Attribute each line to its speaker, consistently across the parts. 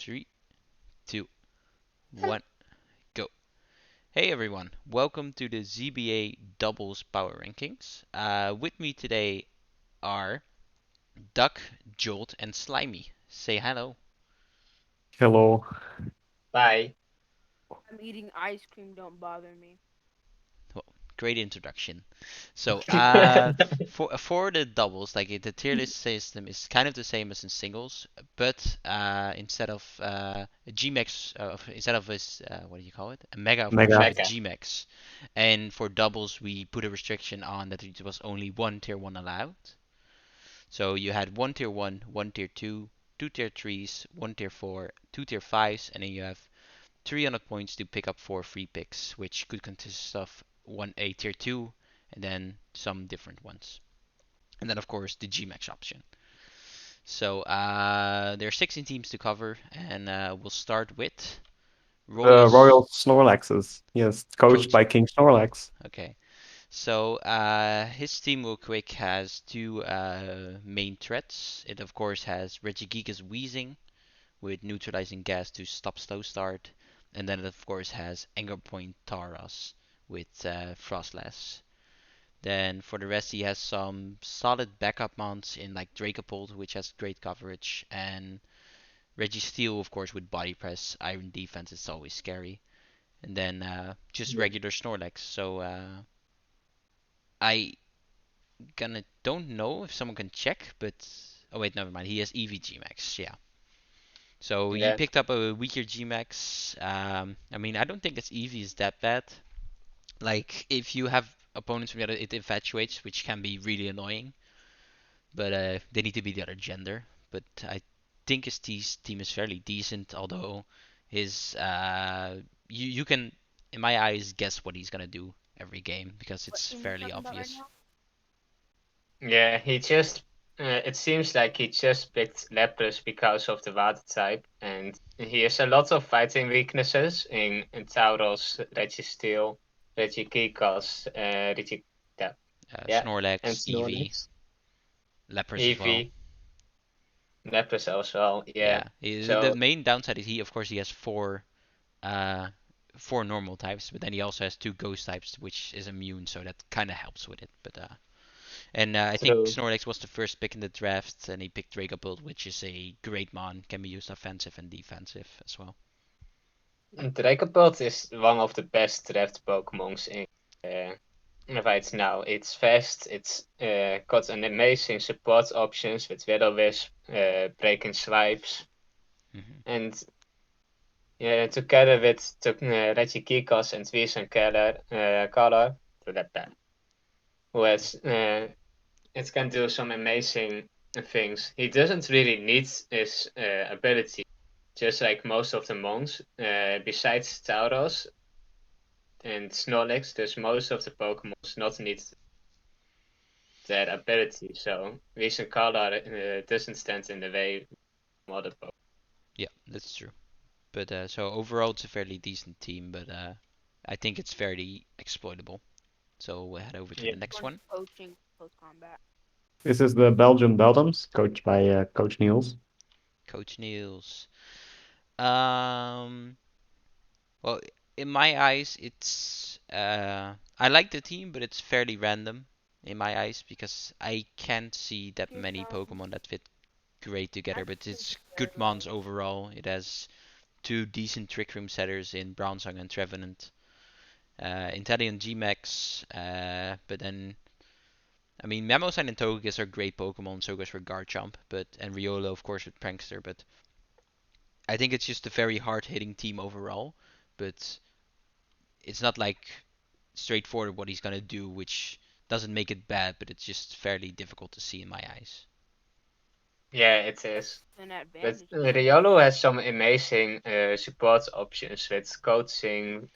Speaker 1: 3, 2, 1, go. Hey everyone, welcome to the ZBA Doubles Power Rankings. With me today are Duck, Jolt, and Slimy. Say hello.
Speaker 2: Hello.
Speaker 3: Bye.
Speaker 4: I'm eating ice cream, don't bother me.
Speaker 1: Well, great introduction. So, for the doubles, the tier list system is kind of the same as in singles, but instead of a Gmax, instead of this, what do you call it? A mega, of course, you
Speaker 2: Mega.
Speaker 1: have a
Speaker 3: Mega.
Speaker 1: Gmax. And for doubles, we put a restriction on that it was only one tier one allowed. So you had one tier one tier two tier threes, one tier four, two tier fives, and then you have 300 points to pick up 4 free picks, which could consist of one a tier 2 and then some different ones. And then, of course, the Gmax option. So there are 16 teams to cover, and we'll start with
Speaker 2: The
Speaker 1: Royals
Speaker 2: Royal Snorlaxes. Yes, coached
Speaker 1: coach.
Speaker 2: by King Snorlax.
Speaker 1: Okay, so his team real quick has two main threats. It of course has Regigigas Wheezing with neutralizing gas to stop slow start, and then it of course has Anger Point Taras with Frostlass. Then for the rest, he has some solid backup mounts in like Dracopult, which has great coverage, and Registeel, of course, with body press, iron defense, it's always scary, and then just
Speaker 3: Yeah.
Speaker 1: regular Snorlax. So I gonna don't know if someone can check, but oh wait, never mind. He has EV Max, yeah. So he
Speaker 3: Yeah.
Speaker 1: picked up a weaker Gmax. I mean, I don't think its EV is that bad. Like, if you have opponents from the other, it infatuates, which can be really annoying. But they need to be the other gender. But I think his team is fairly decent, although his you can, in my eyes, guess what he's gonna do every game because
Speaker 4: What
Speaker 1: it's
Speaker 4: team are you
Speaker 1: fairly
Speaker 4: talking about right
Speaker 1: obvious.
Speaker 4: now?
Speaker 3: Yeah, he just it seems like he just picked Lapras because of the water type, and he has a lot of fighting weaknesses in Tauros, Registeel, Regigigas, yeah, yeah, and
Speaker 1: Snorlax, Eevee,
Speaker 3: Snorlax,
Speaker 1: Lepers as well.
Speaker 3: Eevee, Lapras as well, yeah.
Speaker 1: Yeah, the
Speaker 3: So
Speaker 1: main downside is of course, he has uh, four normal types, but then he also has two ghost types, which is immune, so that kind of helps with it. But and I think
Speaker 3: true.
Speaker 1: Snorlax was the first pick in the draft, and he picked Dragapult, which is a great mon, can be used offensive and defensive as well.
Speaker 3: Dracopult is one of the best draft Pokemons in right now. It's fast, it's got an amazing support options with Will-O-Wisp, breaking swipes,
Speaker 1: Hmm.
Speaker 3: and yeah, together with Regigigas and Weezing Color, who has it can do some amazing things. He doesn't really need his ability, just like most of the mons. Besides Tauros and Snorlax, there's most of the Pokemons not need their ability. So Weezing Color doesn't stand in the way of other Pokemon.
Speaker 1: Yeah, that's true. But so overall, it's a fairly decent team, but I think it's fairly exploitable. So we'll head over to
Speaker 3: Yeah.
Speaker 1: the next
Speaker 4: Bunch
Speaker 1: one.
Speaker 4: of coaching close combat.
Speaker 2: This is the Belgian Belgiums, coached by Coach Niels.
Speaker 1: Coach Niels. Um, well, in my eyes, it's I like the team, but it's fairly random in my eyes because I can't see that
Speaker 4: Here's
Speaker 1: many Pokemon that fit great together.
Speaker 4: that's
Speaker 1: But
Speaker 4: pretty
Speaker 1: it's
Speaker 4: good,
Speaker 1: good mons
Speaker 4: right?
Speaker 1: overall. It has two decent Trick Room setters in Bronzong and Trevenant. Inteleon Gmax, but then I mean Mamosine and Togekiss are great Pokemon, so goes for Garchomp, but and Riolo of course with Prankster, but I think it's just a very hard hitting team overall. But it's not like straightforward what he's gonna do, which doesn't make it bad, but it's just fairly difficult to see in my eyes.
Speaker 3: Yeah, it is.
Speaker 4: An
Speaker 3: But
Speaker 4: advantage to some
Speaker 3: Riolo has some amazing support options with coaching,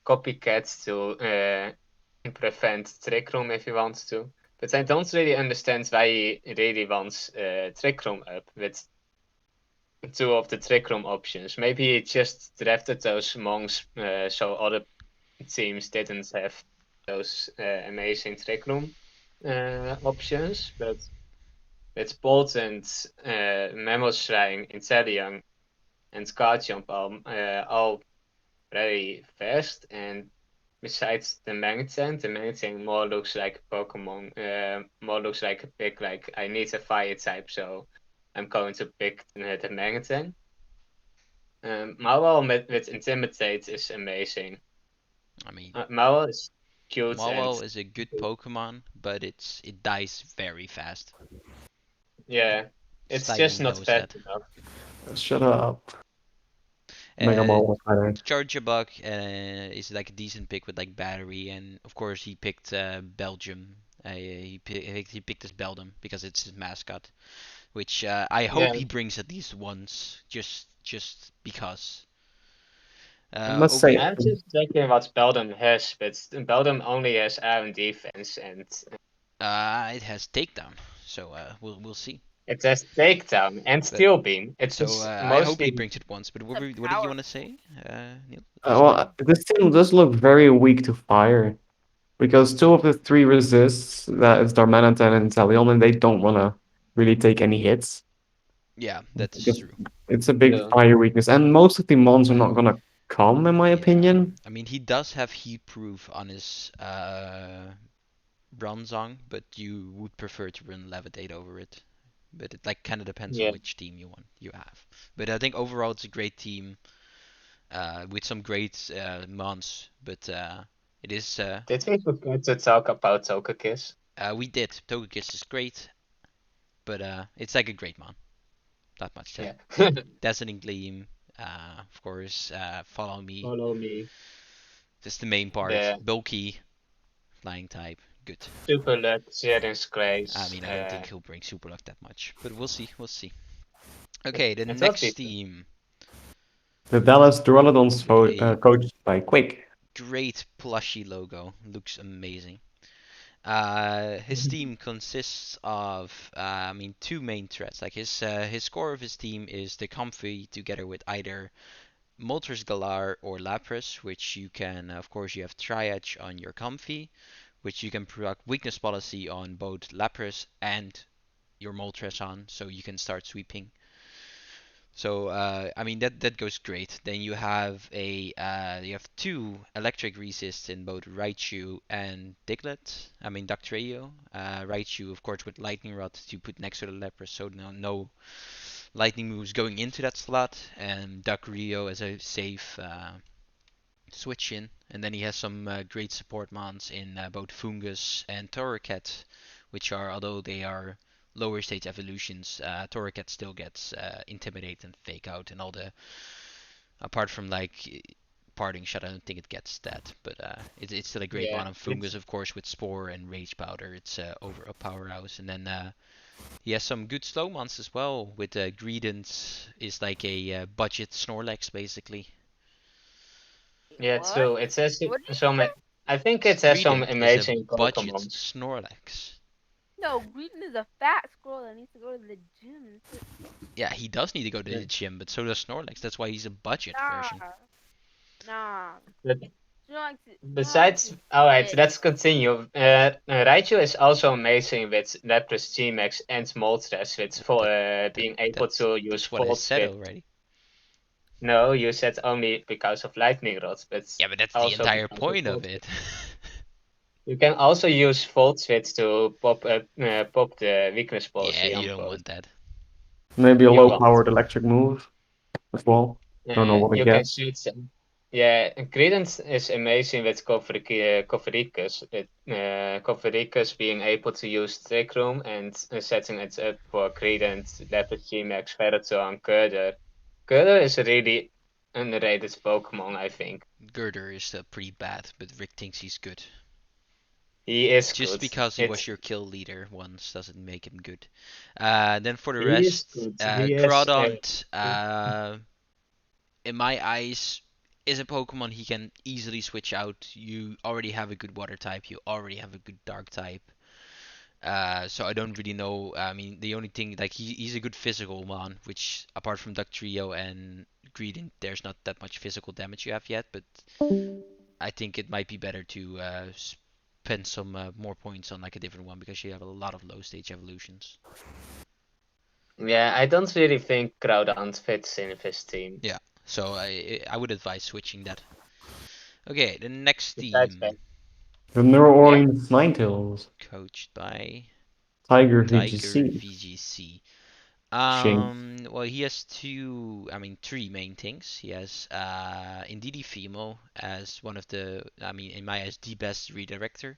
Speaker 3: copycat to prevent Trick Room if he wants to. But I don't really understand why he really wants Trick Room up with two of the Trick Room options. Maybe he just drafted those monks so other teams didn't have those amazing Trick Room options. But with Bolt and Memo Shrine, Inteleon, and Guard Jump all very fast. And besides the Mangtang more looks like a Pokemon, more looks like a pick. Like I need a fire type, so I'm going to pick the Mangtang. Mawile with Intimidate is amazing.
Speaker 1: I mean,
Speaker 3: Mawile is cute and
Speaker 1: Mawile is a good Pokemon, but it dies very fast.
Speaker 3: yeah, it's just
Speaker 1: Slightly
Speaker 3: not
Speaker 1: knows
Speaker 3: fast
Speaker 1: that.
Speaker 3: enough.
Speaker 2: Shut up. Mega
Speaker 1: Uh,
Speaker 2: Ball was better.
Speaker 1: Charjabug is like a decent pick with like battery, and of course he picked Belgium. He picked his Beldum because it's his mascot, which I hope
Speaker 3: Yeah,
Speaker 1: he brings at least once, just because.
Speaker 2: I must
Speaker 1: Over
Speaker 2: say,
Speaker 3: I'm just checking what Beldum has, but Beldum only has Iron Defense and
Speaker 1: it has takedown, so we'll see.
Speaker 3: it has Takedown and
Speaker 1: But
Speaker 3: Steel Beam. It
Speaker 1: so
Speaker 3: is
Speaker 1: I hope he
Speaker 3: mostly
Speaker 1: brings it once. But
Speaker 4: It's
Speaker 1: what did you want to
Speaker 4: powerful.
Speaker 1: say, Neil? Sorry.
Speaker 2: this team does look very weak to fire. Because two of the three resists, that is Darmanitan and Talion, and they don't want to really take any hits.
Speaker 1: Yeah, that's
Speaker 2: Because
Speaker 1: true.
Speaker 2: it's a big
Speaker 3: yeah.
Speaker 2: fire weakness. And most of the mons are not going to come, in my
Speaker 1: Yeah,
Speaker 2: opinion.
Speaker 1: I mean he does have heat proof on his Bronzong, but you would prefer to run Levitate over it. But it like kind of depends on
Speaker 3: Yeah.
Speaker 1: which team you have. But I think overall it's a great team with some great mons. But it is
Speaker 3: Did we forget to talk about Togekiss?
Speaker 1: we did Togekiss is great, but it's like a great mon. Not much to
Speaker 3: Yeah.
Speaker 1: say. Dazzling Gleam, of course. Follow me.
Speaker 3: Follow me.
Speaker 1: That's the main part.
Speaker 3: The
Speaker 1: Bulky, flying type, good.
Speaker 3: Super Luck, Sharon's
Speaker 1: I
Speaker 3: Grace.
Speaker 1: mean, I don't think he'll bring Super Luck that much, but we'll see. We'll see. Okay, the
Speaker 3: It will
Speaker 1: next
Speaker 3: be
Speaker 1: team.
Speaker 2: The Dallas Duraludons
Speaker 1: With a
Speaker 2: coached by Quake.
Speaker 1: great plushy logo. Looks amazing. His team consists of, I mean, two main threats. Like his core of his team is the Comfy together with either Moltres Galar or Lapras, which you can, of course, you have Triage on your Comfy, which you can proc Weakness Policy on both Lapras and your Moltres on, so you can start sweeping. So I mean that goes great. Then you have two electric resists in both Raichu and Diglett. I mean Dugtrio. Raichu of course with Lightning Rod to put next to the Lapras, so no lightning moves going into that slot. And Dugtrio as a safe switch in. And then he has some great support mons in both Fungus and Torracat, which are, although they are lower stage evolutions, Torracat still gets Intimidate and Fake Out and all the, apart from like Parting Shot, I don't think it gets that, but it's still a great
Speaker 3: yeah.
Speaker 1: mon. And Fungus, of course, with Spore and Rage Powder, it's over a powerhouse. And then he has some good slow mons as well, with Greedent is like a budget Snorlax basically.
Speaker 3: Yeah,
Speaker 4: What?
Speaker 3: true. It says
Speaker 4: What did you
Speaker 3: some.
Speaker 4: say?
Speaker 3: I think it has some
Speaker 1: Greedent is a
Speaker 3: amazing
Speaker 1: budget
Speaker 3: Pokemons.
Speaker 1: Snorlax.
Speaker 4: No, Greeting is a fat squirrel that needs to go to the gym.
Speaker 1: Yeah, he does need to go to
Speaker 3: Yeah.
Speaker 1: the gym, but so does Snorlax. That's why he's a budget
Speaker 4: Nah,
Speaker 1: version.
Speaker 4: nah.
Speaker 3: But
Speaker 4: Snorlax
Speaker 3: besides,
Speaker 4: is
Speaker 3: alright,
Speaker 4: sick.
Speaker 3: let's continue. Raichu is also amazing with Lapras G-Max and Moltres with
Speaker 1: That, that
Speaker 3: being able to use
Speaker 1: that's what I
Speaker 3: Volt
Speaker 1: said
Speaker 3: Switch.
Speaker 1: already.
Speaker 3: No, you said only because of Lightning Rod, but
Speaker 1: Yeah, but that's the
Speaker 3: also
Speaker 1: entire
Speaker 3: because of
Speaker 1: point of
Speaker 3: Volt Switch.
Speaker 1: it.
Speaker 3: You can also use Volt Switch to pop the weakness
Speaker 1: Yeah,
Speaker 3: policy
Speaker 1: you
Speaker 3: on
Speaker 1: don't
Speaker 3: both.
Speaker 1: want that.
Speaker 2: Maybe a
Speaker 3: You want.
Speaker 2: low-powered electric move as well. Don't know what it
Speaker 3: You can
Speaker 2: gets.
Speaker 3: shoot them. Yeah, and Credence is amazing with Covericus, with Covericus being able to use Trick Room and setting it up for Credence, Leopard G-Max, Ferrothorn, and Curder. Curder is a really underrated Pokemon, I think.
Speaker 1: Girder is pretty bad, but Rick thinks he's good.
Speaker 3: He is
Speaker 1: Just
Speaker 3: good.
Speaker 1: because he was your kill leader once doesn't make him good. Then for the
Speaker 3: He is
Speaker 1: rest,
Speaker 3: good. He is.
Speaker 1: Groudon, in my eyes, is a Pokemon he can easily switch out. You already have a good water type, you already have a good dark type. So I don't really know. I mean, the only thing, like, he's a good physical one, which apart from Duck Trio and Greedent, there's not that much physical damage you have yet. But I think it might be better to spend some more points on like a different one because you have a lot of low stage evolutions.
Speaker 3: Yeah, I don't really think Groudon fits in this team.
Speaker 1: Yeah, so I would advise switching that. Okay, the next
Speaker 3: Besides that,
Speaker 1: team,
Speaker 2: The Neural
Speaker 3: yeah,
Speaker 2: Orange Ninetales.
Speaker 1: coached by
Speaker 2: Tiger
Speaker 1: Tiger
Speaker 2: VGC.
Speaker 1: VGC.
Speaker 2: Shinx.
Speaker 1: Well, he has three main things. He has Indeedee Female as one of the, in my eyes, the best redirector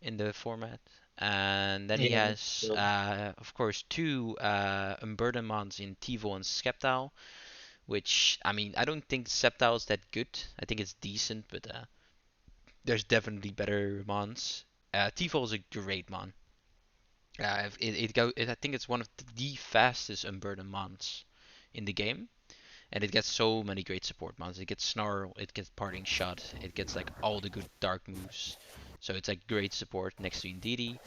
Speaker 1: in the format. And then he
Speaker 3: yeah,
Speaker 1: has,
Speaker 3: so
Speaker 1: of course, two Unburdenmons in Tivo and Sceptile, which, I don't think Sceptile is that good. I think it's decent, but there's definitely better mons. Tivo is a great mon. I think it's one of the fastest Unburden mons in the game, and it gets so many great support mons. It gets Snarl, it gets Parting Shot, it gets like all the good dark moves. So it's like great support next to Indeedee.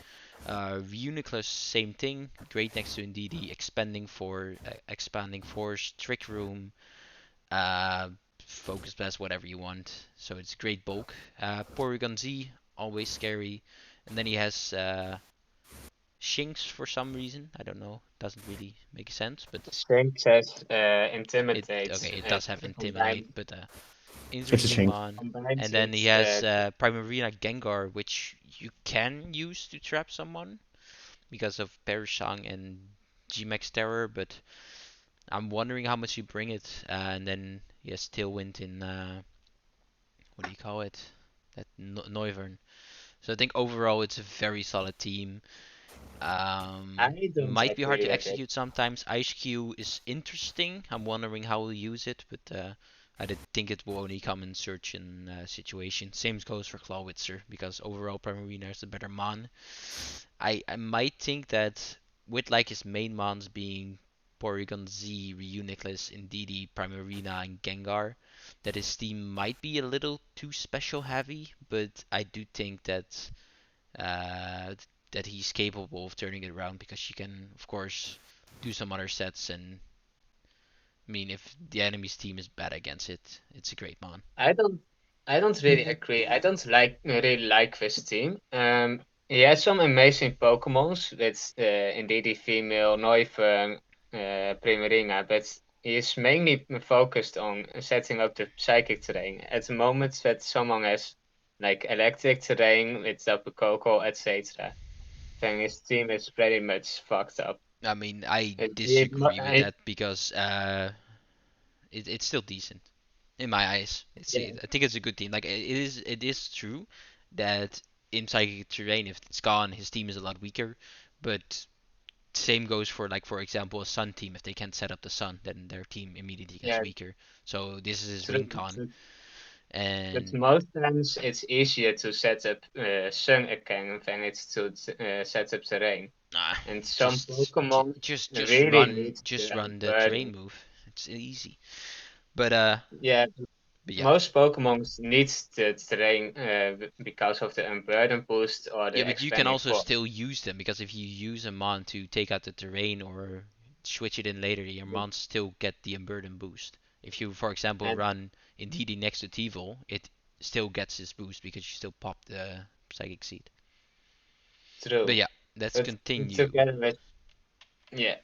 Speaker 1: Uniclus, same thing, great next to Indeedee. Expanding Force, Trick Room, uh, Focus Blast, whatever you want. So it's great bulk. Porygon Z, always scary. And then he has Shinx for some reason. I don't know. Doesn't really make sense, but
Speaker 3: Shank says
Speaker 1: it
Speaker 3: Intimidate
Speaker 1: okay. It does have
Speaker 3: combined
Speaker 1: Intimidate, but
Speaker 2: It's a
Speaker 1: interesting
Speaker 2: Shinx.
Speaker 1: mon.
Speaker 3: combined
Speaker 1: And then he
Speaker 3: with
Speaker 1: has Primarina Gengar, which you can use to trap someone because of Perishang and Gmax Terror, but I'm wondering how much you bring it. And then he has Tailwind in what do you call it? That Noivern. So I think overall it's a very solid team.
Speaker 3: I don't
Speaker 1: Might be hard
Speaker 3: agree
Speaker 1: to
Speaker 3: with it.
Speaker 1: execute sometimes. Ice Q is interesting. I'm wondering how we'll use it, but I did think it will only come in certain situations. Same goes for Clawitzer because overall Primarina is the better mon. I might think that with like his main mons being Porygon Z, Reuniclus, Indeedee, Primarina, and Gengar, that his team might be a little too special heavy, but I do think uh, that he's capable of turning it around because you can, of course, do some other sets. And if the enemy's team is bad against it, it's a great mon.
Speaker 3: I don't I don't really agree. I don't really like this team. He has some amazing Pokemons with indeed the female Noivern, Primarina, but he is mainly focused on setting up the psychic terrain. At the moment that someone has like electric terrain with Tapu Koko, etc., then his team is pretty much fucked up.
Speaker 1: I
Speaker 3: It, it,
Speaker 1: disagree with
Speaker 3: I,
Speaker 1: that because it's still decent in my eyes.
Speaker 3: yeah,
Speaker 1: I think it's a good team. Like it is true that in psychic terrain, if it's gone, his team is a lot weaker. But same goes for like for example a Sun team. If they can't set up the Sun, then their team immediately gets
Speaker 3: yeah,
Speaker 1: weaker. So this is his
Speaker 3: true,
Speaker 1: Rincon,
Speaker 3: true. But
Speaker 1: and
Speaker 3: most times it's easier to set up Sun account than it's to set up terrain.
Speaker 1: nah,
Speaker 3: And some Pokemon
Speaker 1: just
Speaker 3: really need
Speaker 1: just
Speaker 3: the
Speaker 1: run the terrain
Speaker 3: burden.
Speaker 1: move. It's easy. But
Speaker 3: Yeah,
Speaker 1: yeah.
Speaker 3: most Pokemon need the terrain because of the unburden boost or
Speaker 1: Yeah,
Speaker 3: the
Speaker 1: but you can
Speaker 3: expanding
Speaker 1: also
Speaker 3: force.
Speaker 1: still use them because if you use a mon to take out the terrain or switch it in later, your mons still get the unburden boost. If you, for example,
Speaker 3: And
Speaker 1: run Indeedee next to Tvil, it still gets this boost because you still pop the Psychic Seed. But
Speaker 3: true.
Speaker 1: yeah, let's
Speaker 3: But
Speaker 1: continue.
Speaker 3: together with yeah,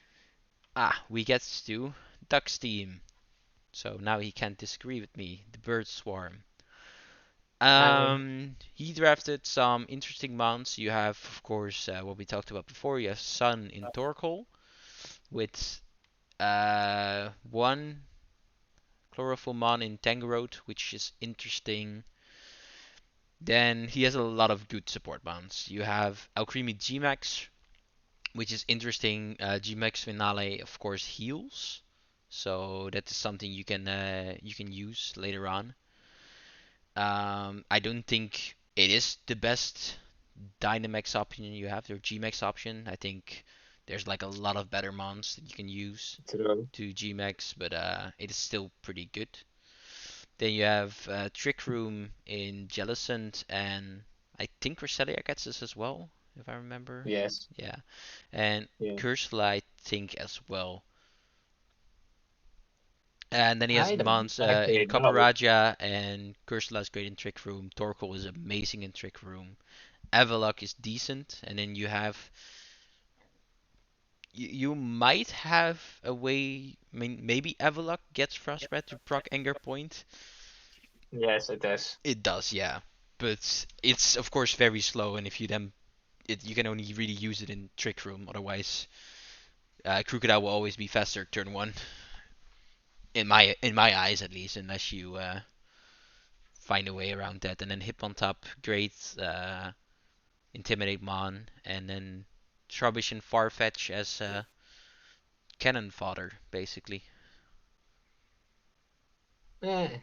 Speaker 1: We get to Duck's team. So now he can't disagree with me. The Bird Swarm.
Speaker 3: I
Speaker 1: He drafted some interesting mounts. You have, of course, what we talked about before. You have Sun in Torkoal with one Chlorophyll Mon in Tangrowth, which is interesting. Then he has a lot of good support mounts. You have Alcremie Gmax, which is interesting. Gmax Finale, of course, heals, so that is something you can use later on. I don't think it is the best Dynamax option you have, or Gmax option. I think there's like a lot of better mons that you can use
Speaker 3: true.
Speaker 1: to Gmax, but it is still pretty good. Then you have Trick Room in Jellicent, and I think Cresselia gets this as well, if I remember.
Speaker 3: Yes.
Speaker 1: Yeah, and
Speaker 3: Yeah.
Speaker 1: Cursula I think as well. And then he has
Speaker 3: I don't
Speaker 1: mons in
Speaker 3: actually know.
Speaker 1: Copper and Cursula's great in Trick Room. Torkoal is amazing in Trick Room. Avalok is decent, and then you have you might have a way. I mean, maybe Avalok gets Frostbite to proc Anger Point.
Speaker 3: Yes, it does.
Speaker 1: It does, yeah. But it's of course very slow, and if you then you can only really use it in Trick Room. Otherwise, Crocodile will always be faster turn one. In my eyes, at least, unless you find a way around that. And then Hip on top, great. Intimidate Mon, and then Trubbish and Farfetch as cannon fodder, basically.
Speaker 3: Eh,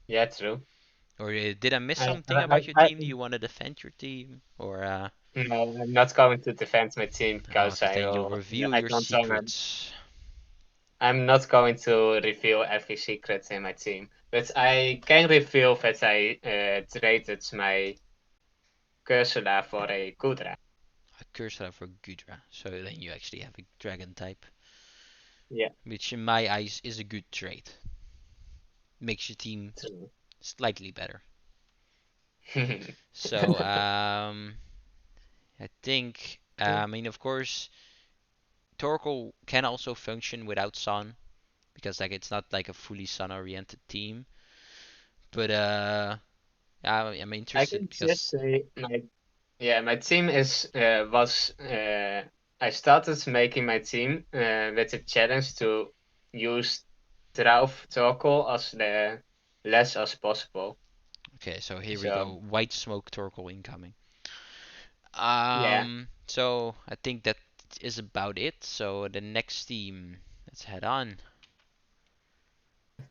Speaker 3: yeah, true.
Speaker 1: Or did I miss
Speaker 3: I,
Speaker 1: something
Speaker 3: I,
Speaker 1: about your
Speaker 3: I,
Speaker 1: team? Do you want to defend your team? Or
Speaker 3: no, I'm not going to defend my team because
Speaker 1: because then you'll reveal
Speaker 3: I
Speaker 1: your
Speaker 3: don't know.
Speaker 1: secrets.
Speaker 3: I'm not going to reveal every secret in my team, but I can reveal that I traded my Cursula for a Kudra.
Speaker 1: A Cursor for Gudra, so then you actually have a dragon type,
Speaker 3: Yeah,
Speaker 1: which in my eyes is a good trait. Makes your team
Speaker 3: true.
Speaker 1: slightly better. So I think I mean of course Torkoal can also function without Sun because like it's not like a fully Sun-oriented team. But I'm
Speaker 3: I
Speaker 1: interested
Speaker 3: can just
Speaker 1: because
Speaker 3: say my team is was I started making my team with a challenge to use Drauf Torkoal as the less as possible.
Speaker 1: okay, so here we
Speaker 3: So
Speaker 1: go. White smoke Torkoal incoming.
Speaker 3: yeah,
Speaker 1: So I think that is about it. So the next team, let's head on.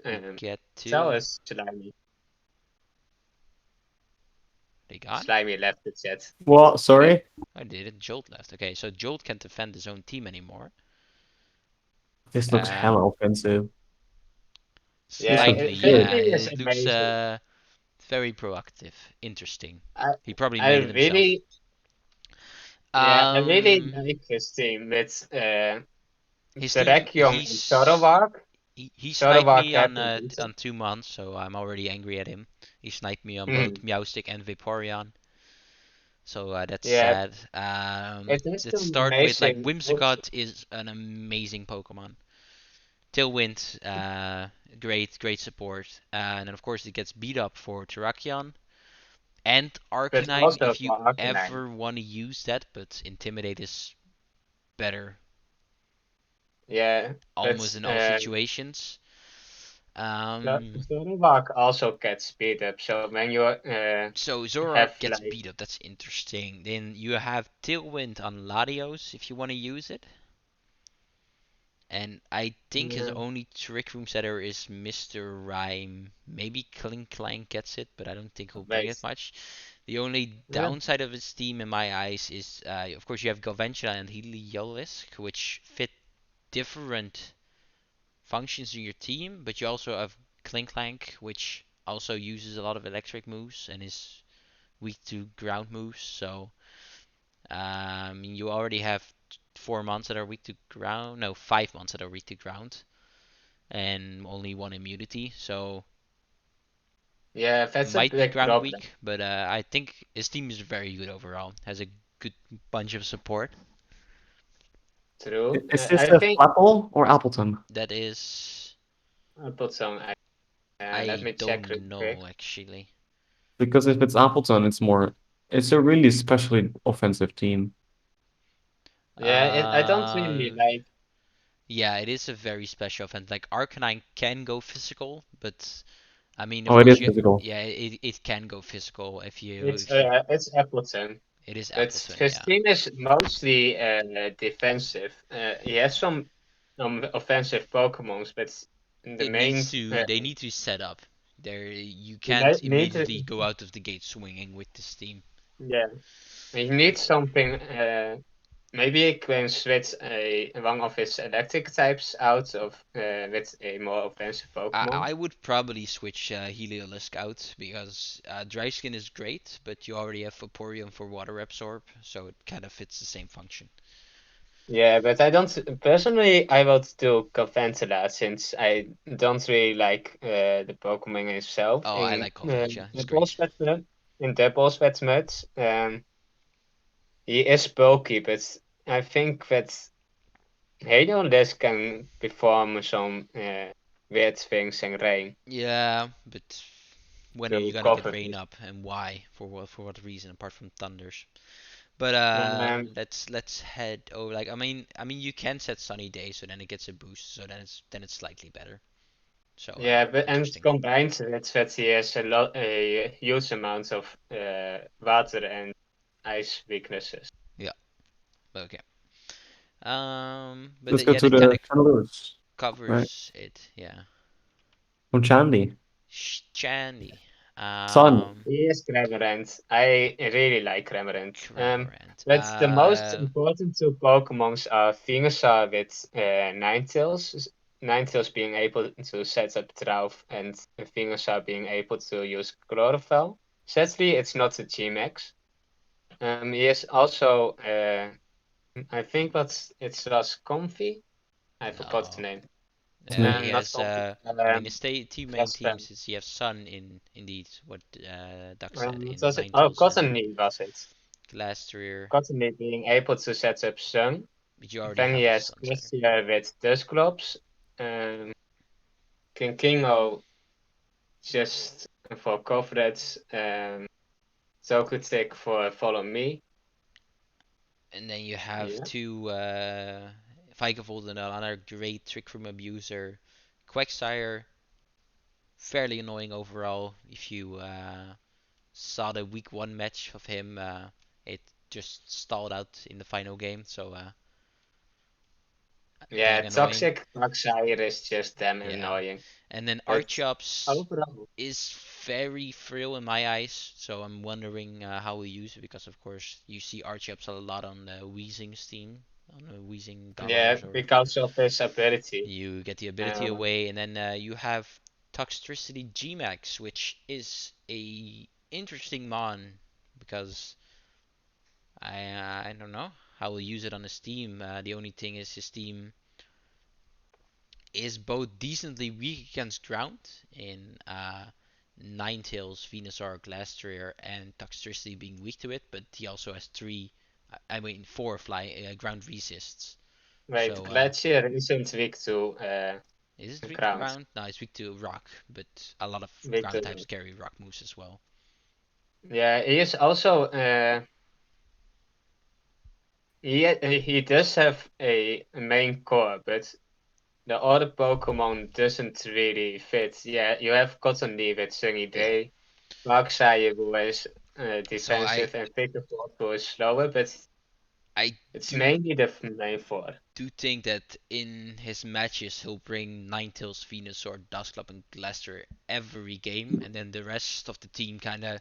Speaker 1: We
Speaker 3: um,
Speaker 1: get
Speaker 3: tell
Speaker 1: to
Speaker 3: us, Slimy.
Speaker 1: they gone.
Speaker 3: Slimy left the chat.
Speaker 2: Well, sorry.
Speaker 1: I did it. Jolt left. Okay, so Jolt can't defend his own team anymore.
Speaker 2: This looks
Speaker 1: Um,
Speaker 2: hella offensive. This
Speaker 3: Yeah,
Speaker 2: looks
Speaker 1: Slightly,
Speaker 2: good.
Speaker 1: yeah.
Speaker 3: Frisbee is
Speaker 1: It looks
Speaker 3: amazing.
Speaker 1: very proactive, interesting.
Speaker 3: I
Speaker 1: He probably
Speaker 3: I
Speaker 1: made it himself.
Speaker 3: really I really
Speaker 1: Um,
Speaker 3: like his team with
Speaker 1: his team,
Speaker 3: Brachion and Zoroark.
Speaker 1: he sniped
Speaker 3: Zoroark
Speaker 1: me
Speaker 3: have been decent.
Speaker 1: on 2 months, so I'm already angry at him. He sniped me on both
Speaker 3: Hmm.
Speaker 1: Meowstic and Vaporeon, so that's
Speaker 3: Yeah,
Speaker 1: sad.
Speaker 3: it is
Speaker 1: Let's
Speaker 3: some
Speaker 1: start with like
Speaker 3: amazing moves.
Speaker 1: Whimsicott is an amazing Pokemon. Tailwind, great support, and then of course it gets beat up for Terrakion. And
Speaker 3: But
Speaker 1: Arcanine
Speaker 3: also
Speaker 1: if you
Speaker 3: for Arcanine.
Speaker 1: ever want to use that, but Intimidate is better
Speaker 3: Yeah,
Speaker 1: almost
Speaker 3: but
Speaker 1: in all situations.
Speaker 3: Zoroark also gets speed up. So when you
Speaker 1: So Zoroark
Speaker 3: have
Speaker 1: gets
Speaker 3: like
Speaker 1: beat up, that's interesting. Then you have Tailwind on Latios if you want to use it. And I think his
Speaker 3: yeah,
Speaker 1: only Trick Room setter is Mr. Rhyme. Maybe Clank gets it, but I don't think he'll bring it
Speaker 3: wait,
Speaker 1: much. The only
Speaker 3: yeah,
Speaker 1: downside of his team in my eyes is, of course, you have Galvantula and Heliolisk, which fit different functions in your team, but you also have Clank, which also uses a lot of electric moves and is weak to ground moves. So you already have 4 months that are weak to ground. No, 5 months that are weak to ground, and only one immunity. So
Speaker 3: yeah. That's a
Speaker 1: might be
Speaker 3: big
Speaker 1: ground
Speaker 3: problem.
Speaker 1: weak, but I think his team is very good overall. Has a good bunch of support.
Speaker 3: True.
Speaker 2: Is this
Speaker 3: I
Speaker 2: a
Speaker 3: think
Speaker 2: Flapple or Appleton?
Speaker 1: That is,
Speaker 3: I put some. Let
Speaker 1: I
Speaker 3: me check real
Speaker 1: don't
Speaker 3: quick.
Speaker 1: know actually.
Speaker 2: Because if it's Appleton, it's a really especially offensive team.
Speaker 3: Yeah, I don't really
Speaker 1: Uh,
Speaker 3: like.
Speaker 1: yeah, it is a very special event. Like Arcanine can go physical, but I mean, of
Speaker 2: Oh, it is
Speaker 1: course,
Speaker 2: physical.
Speaker 1: yeah, it can go physical if you.
Speaker 3: It's Appleton,
Speaker 1: It is
Speaker 3: but
Speaker 1: Appleton,
Speaker 3: his
Speaker 1: yeah.
Speaker 3: team is mostly defensive. He has some offensive Pokemons, but the
Speaker 1: It
Speaker 3: main
Speaker 1: needs to. They need to set up. There, you
Speaker 3: he
Speaker 1: can't
Speaker 3: need
Speaker 1: immediately go out of the gate swinging with this team.
Speaker 3: yeah, he needs something. Maybe he can switch one of his electric types out of with a more offensive Pokemon.
Speaker 1: I would probably switch Heliolisk out because Dry Skin is great, but you already have Vaporeon for Water Absorb, so it kind of fits the same function.
Speaker 3: Yeah, but I don't personally. I would do Galvantula since I don't really like the Pokemon itself
Speaker 1: Oh, I like Galvantula. It's
Speaker 3: Double
Speaker 1: great.
Speaker 3: Sweat Mud. In Double Sweat Mud, he is bulky, but I think that Heliolisk can perform some weird things in rain
Speaker 1: Yeah, but when are you
Speaker 3: to
Speaker 1: gonna get
Speaker 3: cover
Speaker 1: rain
Speaker 3: this.
Speaker 1: up and why? For what reason apart from thunders? But
Speaker 3: Um,
Speaker 1: let's head over. Like I mean you can set sunny days, so then it gets a boost, so then it's slightly better. So
Speaker 3: yeah, but and
Speaker 1: interesting.
Speaker 3: combined with that he has a huge amount of water and ice weaknesses.
Speaker 1: Yeah. Okay. But
Speaker 2: Let's go
Speaker 1: yeah,
Speaker 2: to
Speaker 1: that kind
Speaker 2: the
Speaker 1: of
Speaker 2: Chandeliers, right?
Speaker 1: covers it. Yeah.
Speaker 2: From Chandy.
Speaker 1: Chandy.
Speaker 2: Sun.
Speaker 3: Yes, Cramorant. I really like Cramorant.
Speaker 1: Cramorant.
Speaker 3: But the most important two Pokemons are Venusaur with Ninetales. Ninetales being able to set up Drought and Venusaur being able to use Chlorophyll. Sadly, it's not a G-Max. He is also, I think it was Comfy. I forgot the
Speaker 1: No.
Speaker 3: name.
Speaker 1: He
Speaker 3: Not
Speaker 1: has.
Speaker 3: Comfy.
Speaker 1: I mean, his two main
Speaker 3: Frostram.
Speaker 1: teams is he has Sun in indeed what Duck said
Speaker 3: What
Speaker 1: in
Speaker 3: was it? Oh,
Speaker 1: Ninetales and
Speaker 3: Cottony was it.
Speaker 1: Glastrier.
Speaker 3: Cottony being able to set up Sun.
Speaker 1: But you already
Speaker 3: Then he
Speaker 1: have a
Speaker 3: has
Speaker 1: Sunsire.
Speaker 3: Glacier with Dusclops. Um, Kinkingo just for coverage. Togetic for Follow Me.
Speaker 1: And then you have
Speaker 3: Yeah.
Speaker 1: two Vikavolt and another great Trick Room Abuser. Quagsire, fairly annoying overall. If you saw the week one match of him, it just stalled out in the final game. So
Speaker 3: Yeah,
Speaker 1: dang annoying.
Speaker 3: Toxic Quagsire is just damn
Speaker 1: Yeah.
Speaker 3: annoying.
Speaker 1: And then
Speaker 3: But
Speaker 1: Archeops
Speaker 3: overall,
Speaker 1: is very frail in my eyes, so I'm wondering how we use it because of course you see Archeops a lot on the Weezing's team, on the Weezing
Speaker 3: yeah,
Speaker 1: Galar's, or
Speaker 3: because of his ability.
Speaker 1: you get the ability
Speaker 3: Um,
Speaker 1: away, and then you have Toxtricity Gmax, which is a interesting mon because I don't know how we'll use it on his team. The only thing is his team is both decently weak against ground in Ninetales, Venusaur, Glastrier, and Toxtricity being weak to it, but he also has I mean, four fly ground resists.
Speaker 3: Wait,
Speaker 1: So,
Speaker 3: Glacier isn't weak to
Speaker 1: is it weak to
Speaker 3: ground.
Speaker 1: ground? No, it's weak to rock, but a lot of
Speaker 3: Weak
Speaker 1: ground
Speaker 3: to,
Speaker 1: types carry rock moves as well.
Speaker 3: yeah, he is also he does have a main core, but the other Pokemon doesn't really fit. Yeah, you have Cottonee with Sunny
Speaker 1: Yeah.
Speaker 3: Day, Darkseid who is
Speaker 1: So
Speaker 3: defensive, and Pickerport who is slower, but
Speaker 1: I
Speaker 3: it's
Speaker 1: do
Speaker 3: mainly the main four.
Speaker 1: think that in his matches he'll bring Ninetales, Venusaur, Dusclops, and Glastrier every game, and then the rest of the team kind of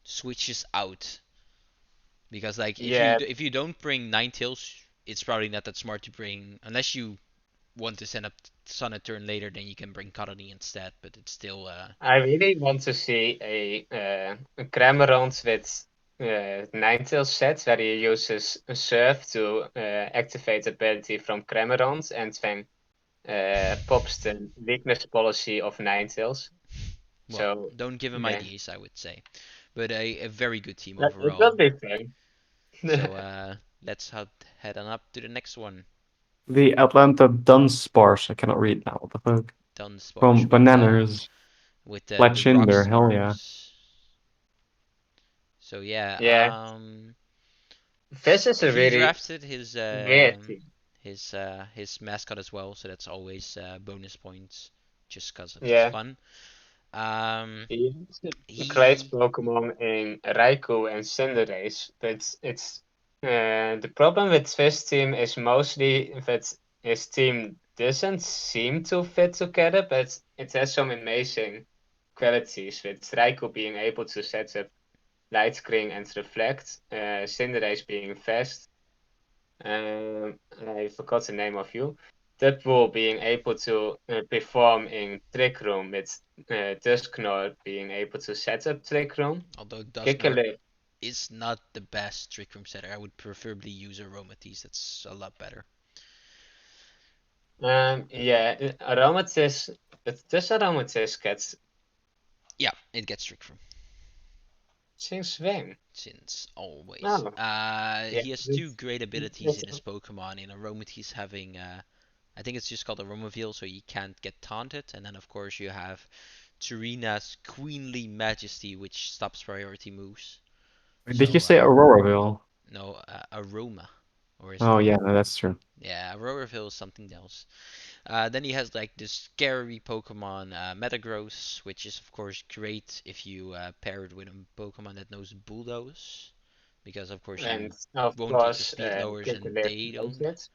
Speaker 1: switches out because like
Speaker 3: Yeah,
Speaker 1: if you don't bring Ninetales, it's probably not that smart to bring unless you want to send up Sun a turn later. Then you can bring Colony instead, but it's still
Speaker 3: I really want to see a Cramorant with Ninetales set where he uses a Surf to activate ability from Cramorant and then pops the weakness policy of Ninetales.
Speaker 1: well,
Speaker 3: So
Speaker 1: don't give him
Speaker 3: yeah,
Speaker 1: ideas, I would say, but a very good team
Speaker 3: it will
Speaker 1: overall.
Speaker 3: be fun.
Speaker 1: So let's head on up to the next one.
Speaker 2: The Atlanta Dunsparce. I cannot read now. What the fuck?
Speaker 1: Dunsparce
Speaker 2: From Bananas.
Speaker 1: with the rock
Speaker 2: Fletchinder. Hell yeah.
Speaker 1: smarts. So yeah,
Speaker 3: Yeah, this is a really
Speaker 1: redrafted
Speaker 3: weird team.
Speaker 1: his mascot as well, so that's always bonus points just because of it's
Speaker 3: Yeah,
Speaker 1: fun. Um,
Speaker 3: he has a great
Speaker 1: he
Speaker 3: Pokemon in Raikou and Cinderace, but it's the problem with this team is mostly that his team doesn't seem to fit together, but it has some amazing qualities, with Raikou being able to set up Light Screen and Reflect, Cinderace being fast, I forgot the name of you. Deadpool being able to perform in Trick Room with Dusknoir being able to set up Trick Room.
Speaker 1: although Dusknoir
Speaker 3: Kikale,
Speaker 1: is not the best Trick Room setter, I would preferably use Aromatisse. That's a lot better.
Speaker 3: yeah, Aromatisse, but does Aromatisse get,
Speaker 1: Yeah, it gets Trick Room.
Speaker 3: Since when?
Speaker 1: Since always.
Speaker 3: Oh, yeah,
Speaker 1: He has two great abilities in his Pokemon. In Aromat, he's having I think it's just called Aromaveal, so you can't get taunted. And then of course you have Turina's Queenly Majesty, which stops priority moves.
Speaker 2: Did you
Speaker 1: So
Speaker 2: say Auroraville?
Speaker 1: no, Aroma, or is it?
Speaker 2: Oh yeah, no, that's true.
Speaker 1: Yeah, Auroraville is something else. Then he has like this scary Pokemon, Metagross, which is of course great if you pair it with a Pokemon that knows Bulldoze, because of course
Speaker 3: and
Speaker 1: you
Speaker 3: of
Speaker 1: won't get the
Speaker 3: course,
Speaker 1: speed lowers and
Speaker 3: Kikalith
Speaker 1: they
Speaker 3: knows
Speaker 1: don't.
Speaker 3: it.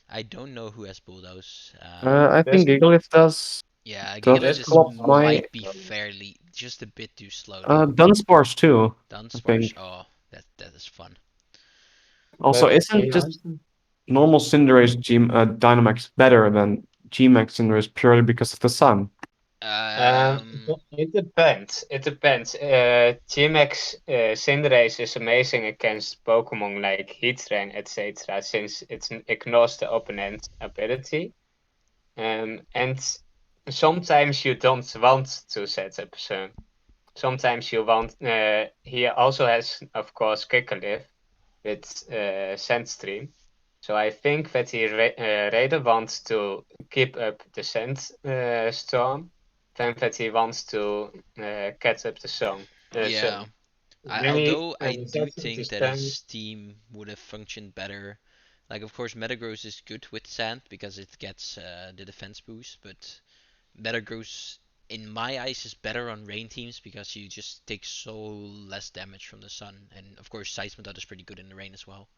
Speaker 1: I don't know who has Bulldoze.
Speaker 2: I
Speaker 3: Does
Speaker 2: think Gigalith does.
Speaker 1: Yeah,
Speaker 2: Does
Speaker 1: Gigalith
Speaker 3: does
Speaker 1: is
Speaker 2: Klopp my
Speaker 1: might be fairly just a bit too slow though.
Speaker 2: Dunsparce too? I
Speaker 1: Dunsparce,
Speaker 2: think.
Speaker 1: oh, that is fun.
Speaker 2: Also,
Speaker 3: but
Speaker 2: isn't
Speaker 3: he
Speaker 2: just normal Cinderace Dynamax better than Gmax Cinderace purely because of the sun?
Speaker 1: Um,
Speaker 3: it depends. It depends. Gmax Cinderace is amazing against Pokemon like Heatran, etc., since it ignores the opponent's ability. And sometimes you don't want to set up Sun. Sometimes you want. He also has, of course, Kikalith with Sandstream. So I think that he rather wants to keep up the Sandstorm than that he wants to catch up the
Speaker 1: yeah.
Speaker 3: Sun. When he
Speaker 1: Although I do
Speaker 3: sets up the
Speaker 1: think that
Speaker 3: Sun,
Speaker 1: his team would have functioned better. Like, of course, Metagross is good with Sand because it gets the defense boost, but Metagross, in my eyes, is better on rain teams because you just take so less damage from the sun. And of course, Seismidot is pretty good in the rain as well.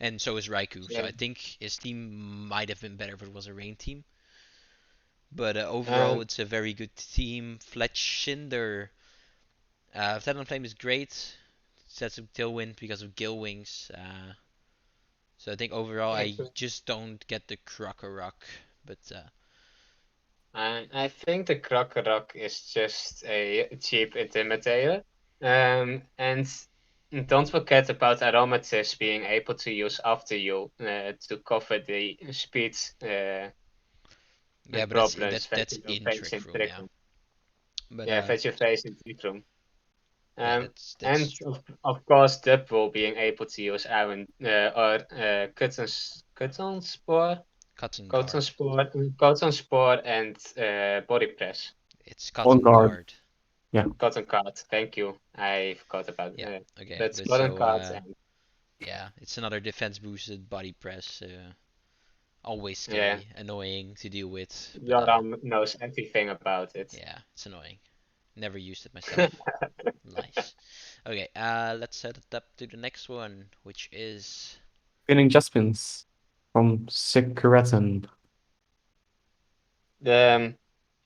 Speaker 1: And so is Raikou. So
Speaker 3: yeah.
Speaker 1: I think his team might have been better if it was a rain team. But overall,
Speaker 3: Um,
Speaker 1: it's a very good team. Fletchinder, Talonflame is great. Sets up Tailwind because of Gill Wings. So I think overall,
Speaker 3: yeah,
Speaker 1: I just don't get the Krokorok. But
Speaker 3: I think the Krokorok is just a cheap intimidator. And don't forget about Aromatisse being able to use After You to cover the speed
Speaker 1: yeah, but
Speaker 3: problems that
Speaker 1: that's
Speaker 3: you
Speaker 1: in
Speaker 3: face
Speaker 1: Trick
Speaker 3: in
Speaker 1: Room,
Speaker 3: Trick
Speaker 1: yeah.
Speaker 3: Room.
Speaker 1: But
Speaker 3: Yeah, that you face in Trick Room.
Speaker 1: yeah,
Speaker 3: Um,
Speaker 1: that's
Speaker 3: and
Speaker 1: true.
Speaker 3: of course, Dubwool being able to use Iron or
Speaker 1: Cotton
Speaker 3: Cotton
Speaker 1: Guard.
Speaker 3: Spore, Cotton Spore, and Body Press.
Speaker 1: It's
Speaker 2: On
Speaker 1: Cotton
Speaker 2: guard.
Speaker 1: Guard.
Speaker 2: Yeah.
Speaker 3: Cotton Card. Thank you. I forgot about
Speaker 1: Yeah. Okay.
Speaker 3: that's
Speaker 1: But
Speaker 3: Cotton
Speaker 1: so
Speaker 3: Card and
Speaker 1: yeah, it's another defense boosted body press. Always
Speaker 3: yeah,
Speaker 1: scary, annoying to deal with. But
Speaker 3: Yoram knows everything about it.
Speaker 1: yeah, it's annoying. Never used it myself. Nice. Okay. Let's set it up to the next one, which is
Speaker 2: Spinning Jaspins from Secretan.
Speaker 3: The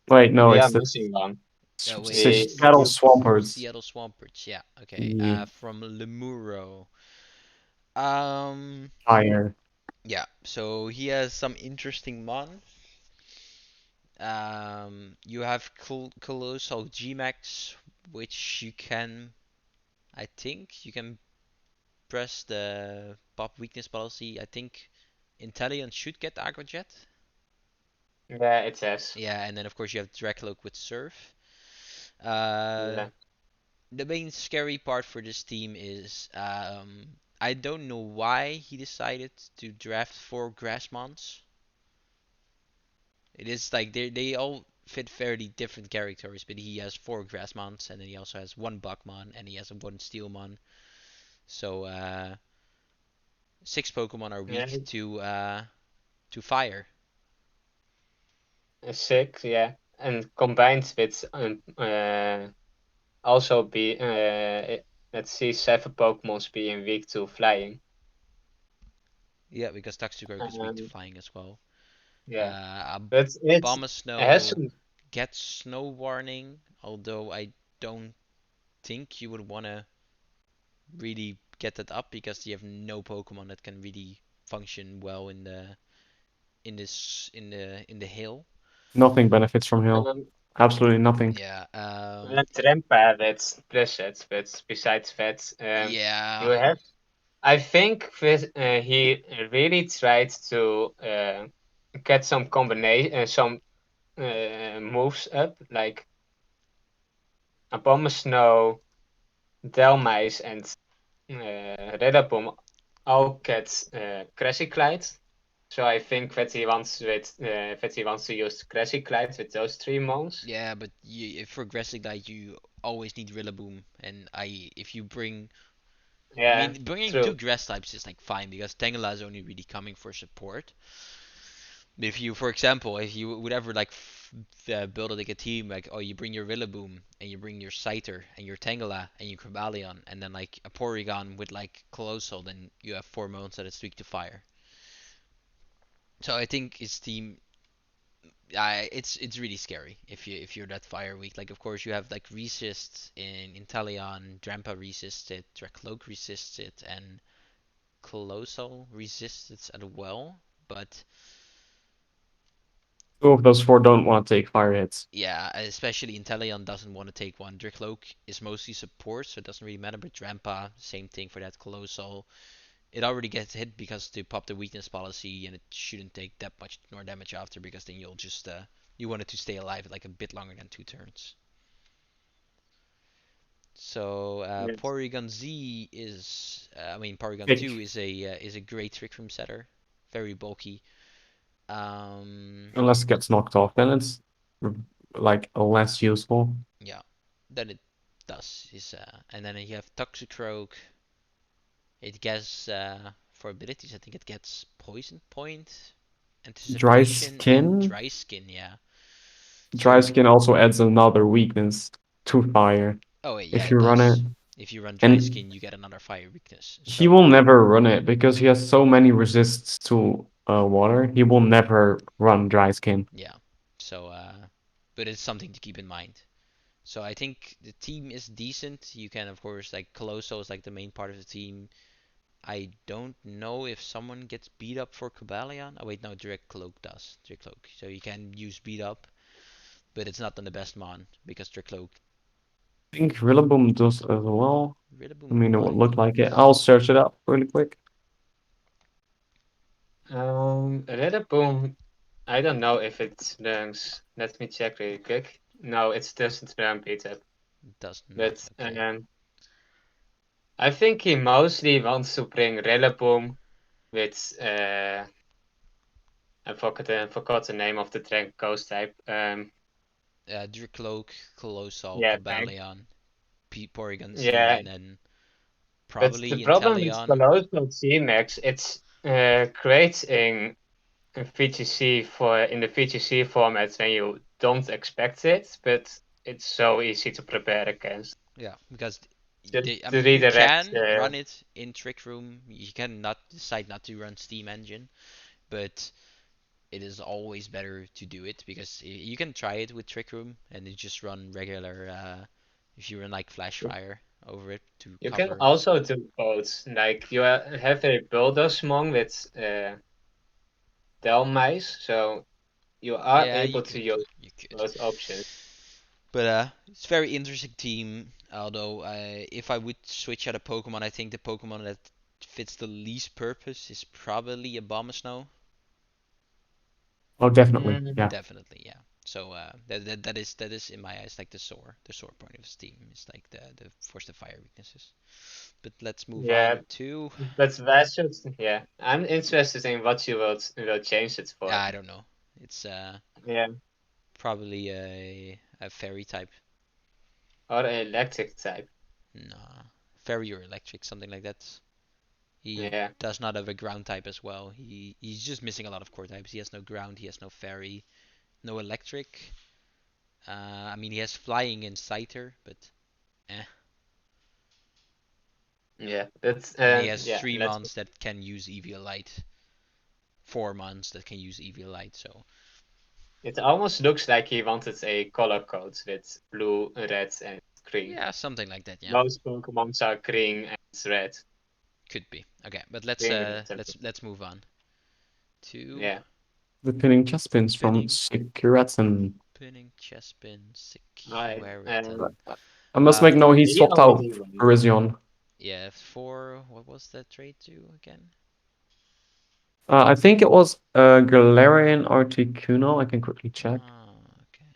Speaker 2: Wait, no,
Speaker 3: we are
Speaker 2: it's the
Speaker 3: missing one.
Speaker 1: wait.
Speaker 3: We
Speaker 2: Seattle Swampards.
Speaker 1: Seattle Swampards. Yeah. Okay.
Speaker 2: Yeah.
Speaker 1: From Lemuro. Um.
Speaker 2: Fire.
Speaker 1: Yeah. So he has some interesting mon. You have Colossal Gmax, which you can, I think, you can press the pop weakness policy. I think Inteleon should get Aggro Jet.
Speaker 3: yeah, it says
Speaker 1: Yeah, and then of course you have Dracloak with Surf. Uh,
Speaker 3: yeah.
Speaker 1: the main scary part for this team is I don't know why he decided to draft 4 Grassmons. It is like they all fit fairly different characters, but he has 4 Grassmons, and then he also has 1 Buckmon, and he has a 1 Steelmon. So 6 Pokemon are
Speaker 3: Yeah,
Speaker 1: weak to fire.
Speaker 3: six, yeah, and combined with also be let's see 7 Pokemons being weak to flying.
Speaker 1: Yeah, because Toxicroak is weak to
Speaker 3: Um,
Speaker 1: flying as well.
Speaker 3: yeah,
Speaker 1: A
Speaker 3: but it has
Speaker 1: Abomasnow
Speaker 3: some.
Speaker 1: gets Snow Warning, although I don't think you would want to really get that up because you have no Pokemon that can really function well in the hill.
Speaker 2: Nothing benefits from Hill.
Speaker 3: Um,
Speaker 2: Absolutely nothing.
Speaker 1: Yeah.
Speaker 3: Trampa with Blizzard, but besides that, you
Speaker 1: Yeah.
Speaker 3: have. I think with, he really tried to get some combination, some moves up, like a Bomber Snow, Delmice and Rillaboom all get Crazy Glide. So I think that he wants to use Crazy Glide with those 3 mons.
Speaker 1: Yeah, but for Grassy Glide, you always need Rillaboom, and if you bring, I
Speaker 3: Yeah,
Speaker 1: mean, bringing two
Speaker 3: true.
Speaker 1: grass types is like fine because Tangela is only really coming for support. But if you, for example, if you would ever like build like a team, like oh, you bring your Rillaboom and you bring your Scyther and your Tangela and your Crebalion, and then like a Porygon with like Colossal, then you have 4 modes that is weak to fire. So I think his team, it's really scary if you're that fire weak. Like of course you have like resist in Inteleon, Drampa resists it, Dracloak resists it, and Colossal resists it as well. But
Speaker 2: Two of those four don't want to take fire hits.
Speaker 1: yeah, especially Inteleon doesn't want to take one. Dracloak is mostly support, so it doesn't really matter. But Drampa, same thing for that Colossal. It already gets hit because to pop the weakness policy, and it shouldn't take that much more damage after because then you'll just you want it to stay alive like a bit longer than 2 turns. So
Speaker 3: Yes.
Speaker 1: Porygon Z is, I mean Porygon 2
Speaker 2: Pick,
Speaker 1: is a great Trick Room setter, very bulky. Um,
Speaker 2: unless it gets knocked off, then it's like less useful.
Speaker 1: yeah, then it does is and then you have Toxicroak. It gets for abilities, I think it gets Poison Point,
Speaker 2: Dry
Speaker 1: Anticipation, and
Speaker 2: skin.
Speaker 1: Dry Skin. Yeah.
Speaker 2: Dry
Speaker 1: So
Speaker 2: skin also adds another weakness to fire
Speaker 1: oh wait, yeah,
Speaker 2: if
Speaker 1: it
Speaker 2: you run it.
Speaker 1: does. If you run Dry
Speaker 2: And
Speaker 1: Skin, you get another fire weakness.
Speaker 2: he
Speaker 1: So
Speaker 2: will never run it because he has so many resists to water. He will never run dry skin.
Speaker 1: yeah. So but it's something to keep in mind. So I think the team is decent. You can of course like Colosso is like the main part of the team. I don't know if someone gets beat up for Cobalion. Oh wait, no, Direct Cloak does. Direct Cloak. So you can use beat up, but it's not on the best mon because Direct Cloak
Speaker 2: I think Rillaboom does as well. I
Speaker 1: Rillaboom
Speaker 2: mean, it would
Speaker 1: might.
Speaker 2: look like it. I'll search it up really quick.
Speaker 3: Rillaboom, I don't know if it learns. Let me check really quick. No, it doesn't learn beat up.
Speaker 1: Does not.
Speaker 3: But
Speaker 1: Okay.
Speaker 3: I think he mostly wants to bring Rillaboom with I forgot the name of the Trank Ghost type.
Speaker 1: Direct Cloak, Colossal,
Speaker 3: Yeah, thanks.
Speaker 1: Cobalion, Porygon Z,
Speaker 3: Yeah,
Speaker 1: and then
Speaker 3: but the
Speaker 1: probably
Speaker 3: problem with
Speaker 1: Inteleon.
Speaker 3: Colossal C-Max, it's creating a VGC in the VGC format when you don't expect it, but it's so easy to prepare against.
Speaker 1: Yeah, because
Speaker 3: Just
Speaker 1: I
Speaker 3: to
Speaker 1: mean, you
Speaker 3: redirect.
Speaker 1: can run it in Trick Room. You can not decide not to run Steam Engine, but it is always better to do it because you can try it with Trick Room and you just run regular. If you run like Flash Fire over it to
Speaker 3: You can
Speaker 1: cover.
Speaker 3: also do both. Like you have a Buildersmon with Delmice, so you are
Speaker 1: Yeah, you
Speaker 3: able to
Speaker 1: could.
Speaker 3: use
Speaker 1: You could.
Speaker 3: both options.
Speaker 1: But it's a very interesting team. Although if I would switch out a Pokemon, I think the Pokemon that fits the least purpose is probably a Abomasnow.
Speaker 2: Oh, definitely.
Speaker 3: Mm,
Speaker 2: Yeah.
Speaker 1: Definitely, yeah. So that is in my eyes like the sore point of this team is like the force the fire weaknesses. But let's move
Speaker 3: yeah,
Speaker 1: on to
Speaker 3: but that should. Yeah, I'm interested in what you will change it for.
Speaker 1: I don't know. It's
Speaker 3: Yeah,
Speaker 1: probably a fairy type.
Speaker 3: or electric type.
Speaker 1: Nah, fairy or electric, something like that. He
Speaker 3: Yeah,
Speaker 1: does not have a ground type as well. He's just missing a lot of core types. He has no ground. He has no fairy. No electric. I mean he has flying and Scyther, but eh.
Speaker 3: yeah. That's
Speaker 1: And he has
Speaker 3: yeah.
Speaker 1: three
Speaker 3: Let's.
Speaker 1: mons that can use EV Light. 4 mons that can use EV Light. So
Speaker 3: It almost looks like he wanted a color code with blue, red, and green.
Speaker 1: yeah, something like that. Yeah,
Speaker 3: Most Pokemons are green and red.
Speaker 1: could be. Okay, but let's
Speaker 3: Green
Speaker 1: uh
Speaker 3: and
Speaker 1: let's let's move on to
Speaker 3: yeah.
Speaker 2: The pinning chest pins from
Speaker 1: pinning
Speaker 2: Securatin.
Speaker 1: pinning Chespin
Speaker 3: Right.
Speaker 1: Securitan.
Speaker 2: I must
Speaker 1: Uh,
Speaker 2: make note he
Speaker 3: He
Speaker 2: swapped out
Speaker 3: already won.
Speaker 2: Virizion.
Speaker 1: yeah, for what was that trade to again?
Speaker 2: I think it was Galarian Articuno. I can quickly check.
Speaker 1: Oh, okay.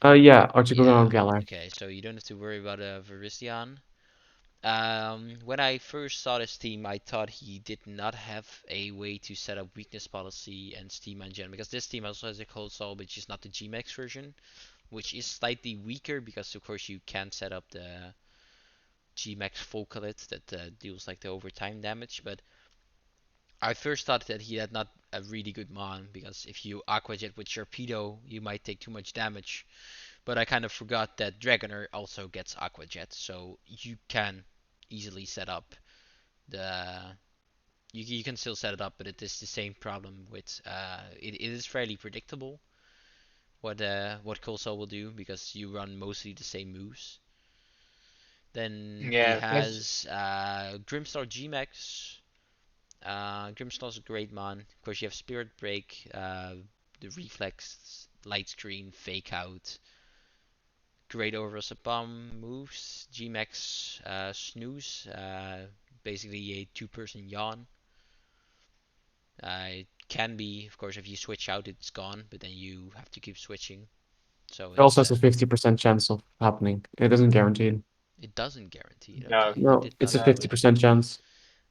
Speaker 2: Yeah, Articuno
Speaker 1: Yeah.
Speaker 2: Galar.
Speaker 1: Okay, so you don't have to worry about a Virizion. When I first saw this team, I thought he did not have a way to set up weakness policy and Steam Engine because this team also has a cold soul, which is not the Gmax version, which is slightly weaker because of course you can set up the Gmax Focalid that deals like the overtime damage. But I first thought that he had not a really good mon because if you Aqua Jet with Sharpedo, you might take too much damage. But I kind of forgot that Dragonair also gets Aqua Jet, so you can easily set up the you can still set it up, but it is the same problem with it is fairly predictable what Cold Soul will do because you run mostly the same moves. Then he
Speaker 3: Yeah, that's
Speaker 1: has Grimstar Gmax. Grimstar's a great mon. Of course, you have Spirit Break, the Reflex, Light Screen, Fake Out, great overall bomb moves. Gmax Snooze, basically a two-person yawn. It can be, of course, if you switch out, it's gone, but then you have to keep switching. So
Speaker 2: It also has a 50% chance of happening. It isn't guaranteed.
Speaker 1: it doesn't guarantee it.
Speaker 3: no.
Speaker 1: Okay, I
Speaker 2: No,
Speaker 1: did
Speaker 2: it's
Speaker 1: not
Speaker 2: a
Speaker 1: know
Speaker 3: No,
Speaker 1: that.
Speaker 2: 50% chance.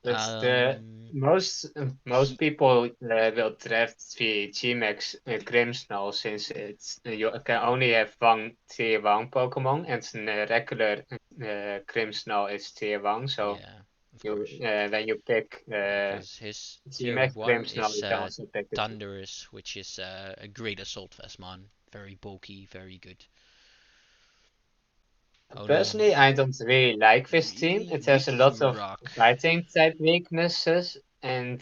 Speaker 3: but the
Speaker 1: Um,
Speaker 3: most
Speaker 1: he
Speaker 3: people will draft the Gmax Grimmsnarl since it's you can only have one tier 1 Pokemon and a regular Grimmsnarl is tier 1, so
Speaker 1: yeah, of
Speaker 3: you
Speaker 1: course,
Speaker 3: when you pick
Speaker 1: because his tier
Speaker 3: Gmax
Speaker 1: one
Speaker 3: Grimmsnarl,
Speaker 1: is
Speaker 3: you can also pick it.
Speaker 1: Thunderous, which is a great assault Vesmon, very bulky, very good. Only
Speaker 3: Personally, I don't really like this team.
Speaker 1: really
Speaker 3: It has a
Speaker 1: weak to
Speaker 3: lot of
Speaker 1: rock.
Speaker 3: fighting type weaknesses, and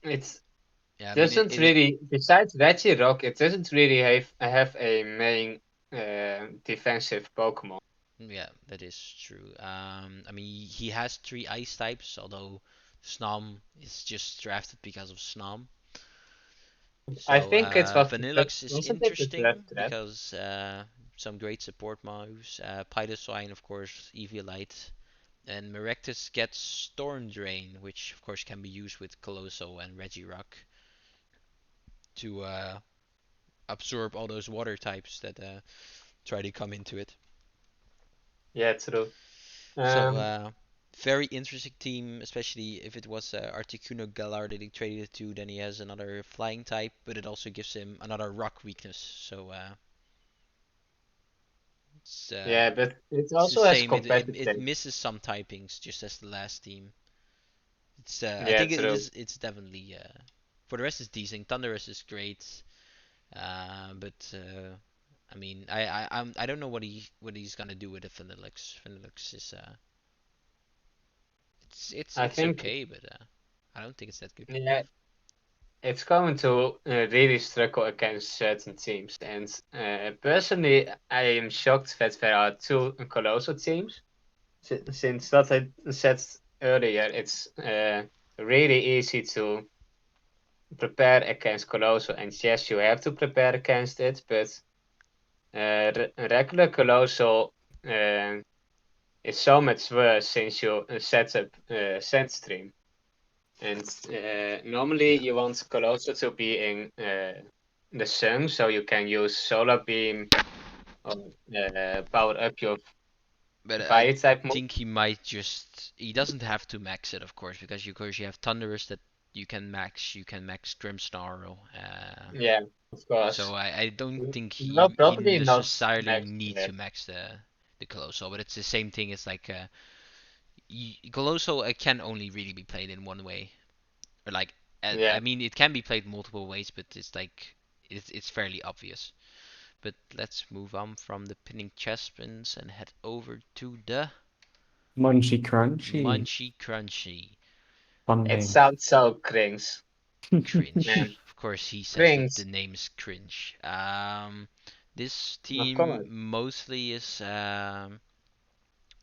Speaker 3: it
Speaker 1: Yeah, I mean
Speaker 3: doesn't really, besides Regirock, it doesn't really have a main defensive Pokemon.
Speaker 1: yeah, that is true. I mean, he has three ice types, although Snom is just drafted because of Snom.
Speaker 3: I
Speaker 1: So
Speaker 3: think it was
Speaker 1: Vanilluxe is
Speaker 3: wasn't it the
Speaker 1: interesting
Speaker 3: draft draft?
Speaker 1: because some great support moves. Pidoswine, of course, Eviolite, and Merectus gets Storm Drain, which of course can be used with Colossal and Regirock to absorb all those water types that try to come into it.
Speaker 3: Yeah, true.
Speaker 1: So
Speaker 3: Um,
Speaker 1: very interesting team, especially if it was Articuno Galar that he traded it to. Then he has another flying type, but it also gives him another rock weakness. So it's
Speaker 3: yeah, but it
Speaker 1: it's the
Speaker 3: also has
Speaker 1: same. It
Speaker 3: competitive.
Speaker 1: misses some typings just as the last team. It's I
Speaker 3: Yeah,
Speaker 1: think it
Speaker 3: true.
Speaker 1: is it's definitely for the rest it's decent. Thunderous is great, but I mean I don't know what he's gonna do with the Vanillux. Vanillux is
Speaker 3: I
Speaker 1: it's
Speaker 3: think
Speaker 1: okay, but I don't think it's that good.
Speaker 3: yeah, it's going to really struggle against certain teams. And personally, I am shocked that there are two Colossal teams. Since what I said earlier, it's really easy to prepare against Colossal. And yes, you have to prepare against it, but regular Colossal is so much worse since you set up Sandstream. And normally
Speaker 1: Yeah,
Speaker 3: you want Colossal to be in the sun, so you can use Solar Beam or power up your
Speaker 1: but I
Speaker 3: Fire type move.
Speaker 1: think he might just he doesn't have to max it, of course, because you have Thunderous that you can max Grimmsnarl.
Speaker 3: Yeah, of
Speaker 1: So
Speaker 3: course.
Speaker 1: I don't think
Speaker 3: No,
Speaker 1: he
Speaker 3: probably not
Speaker 1: necessarily
Speaker 3: max
Speaker 1: needs to
Speaker 3: that.
Speaker 1: max the Colossal, but it's the same thing. It's like Colossal can only really be played in one way, or like
Speaker 3: Yeah,
Speaker 1: I mean it can be played multiple ways, but it's like it's fairly obvious. But let's move on from the pinning chess pins and head over to the
Speaker 2: Munchy Crunchy.
Speaker 1: Munchy Crunchy.
Speaker 2: Fun
Speaker 3: it
Speaker 2: name.
Speaker 3: sounds so cringe.
Speaker 1: Cringe.
Speaker 3: Man,
Speaker 1: Of course, he says that the
Speaker 3: cringe.
Speaker 1: name is cringe. This
Speaker 3: No, come
Speaker 1: team
Speaker 3: on.
Speaker 1: mostly is, of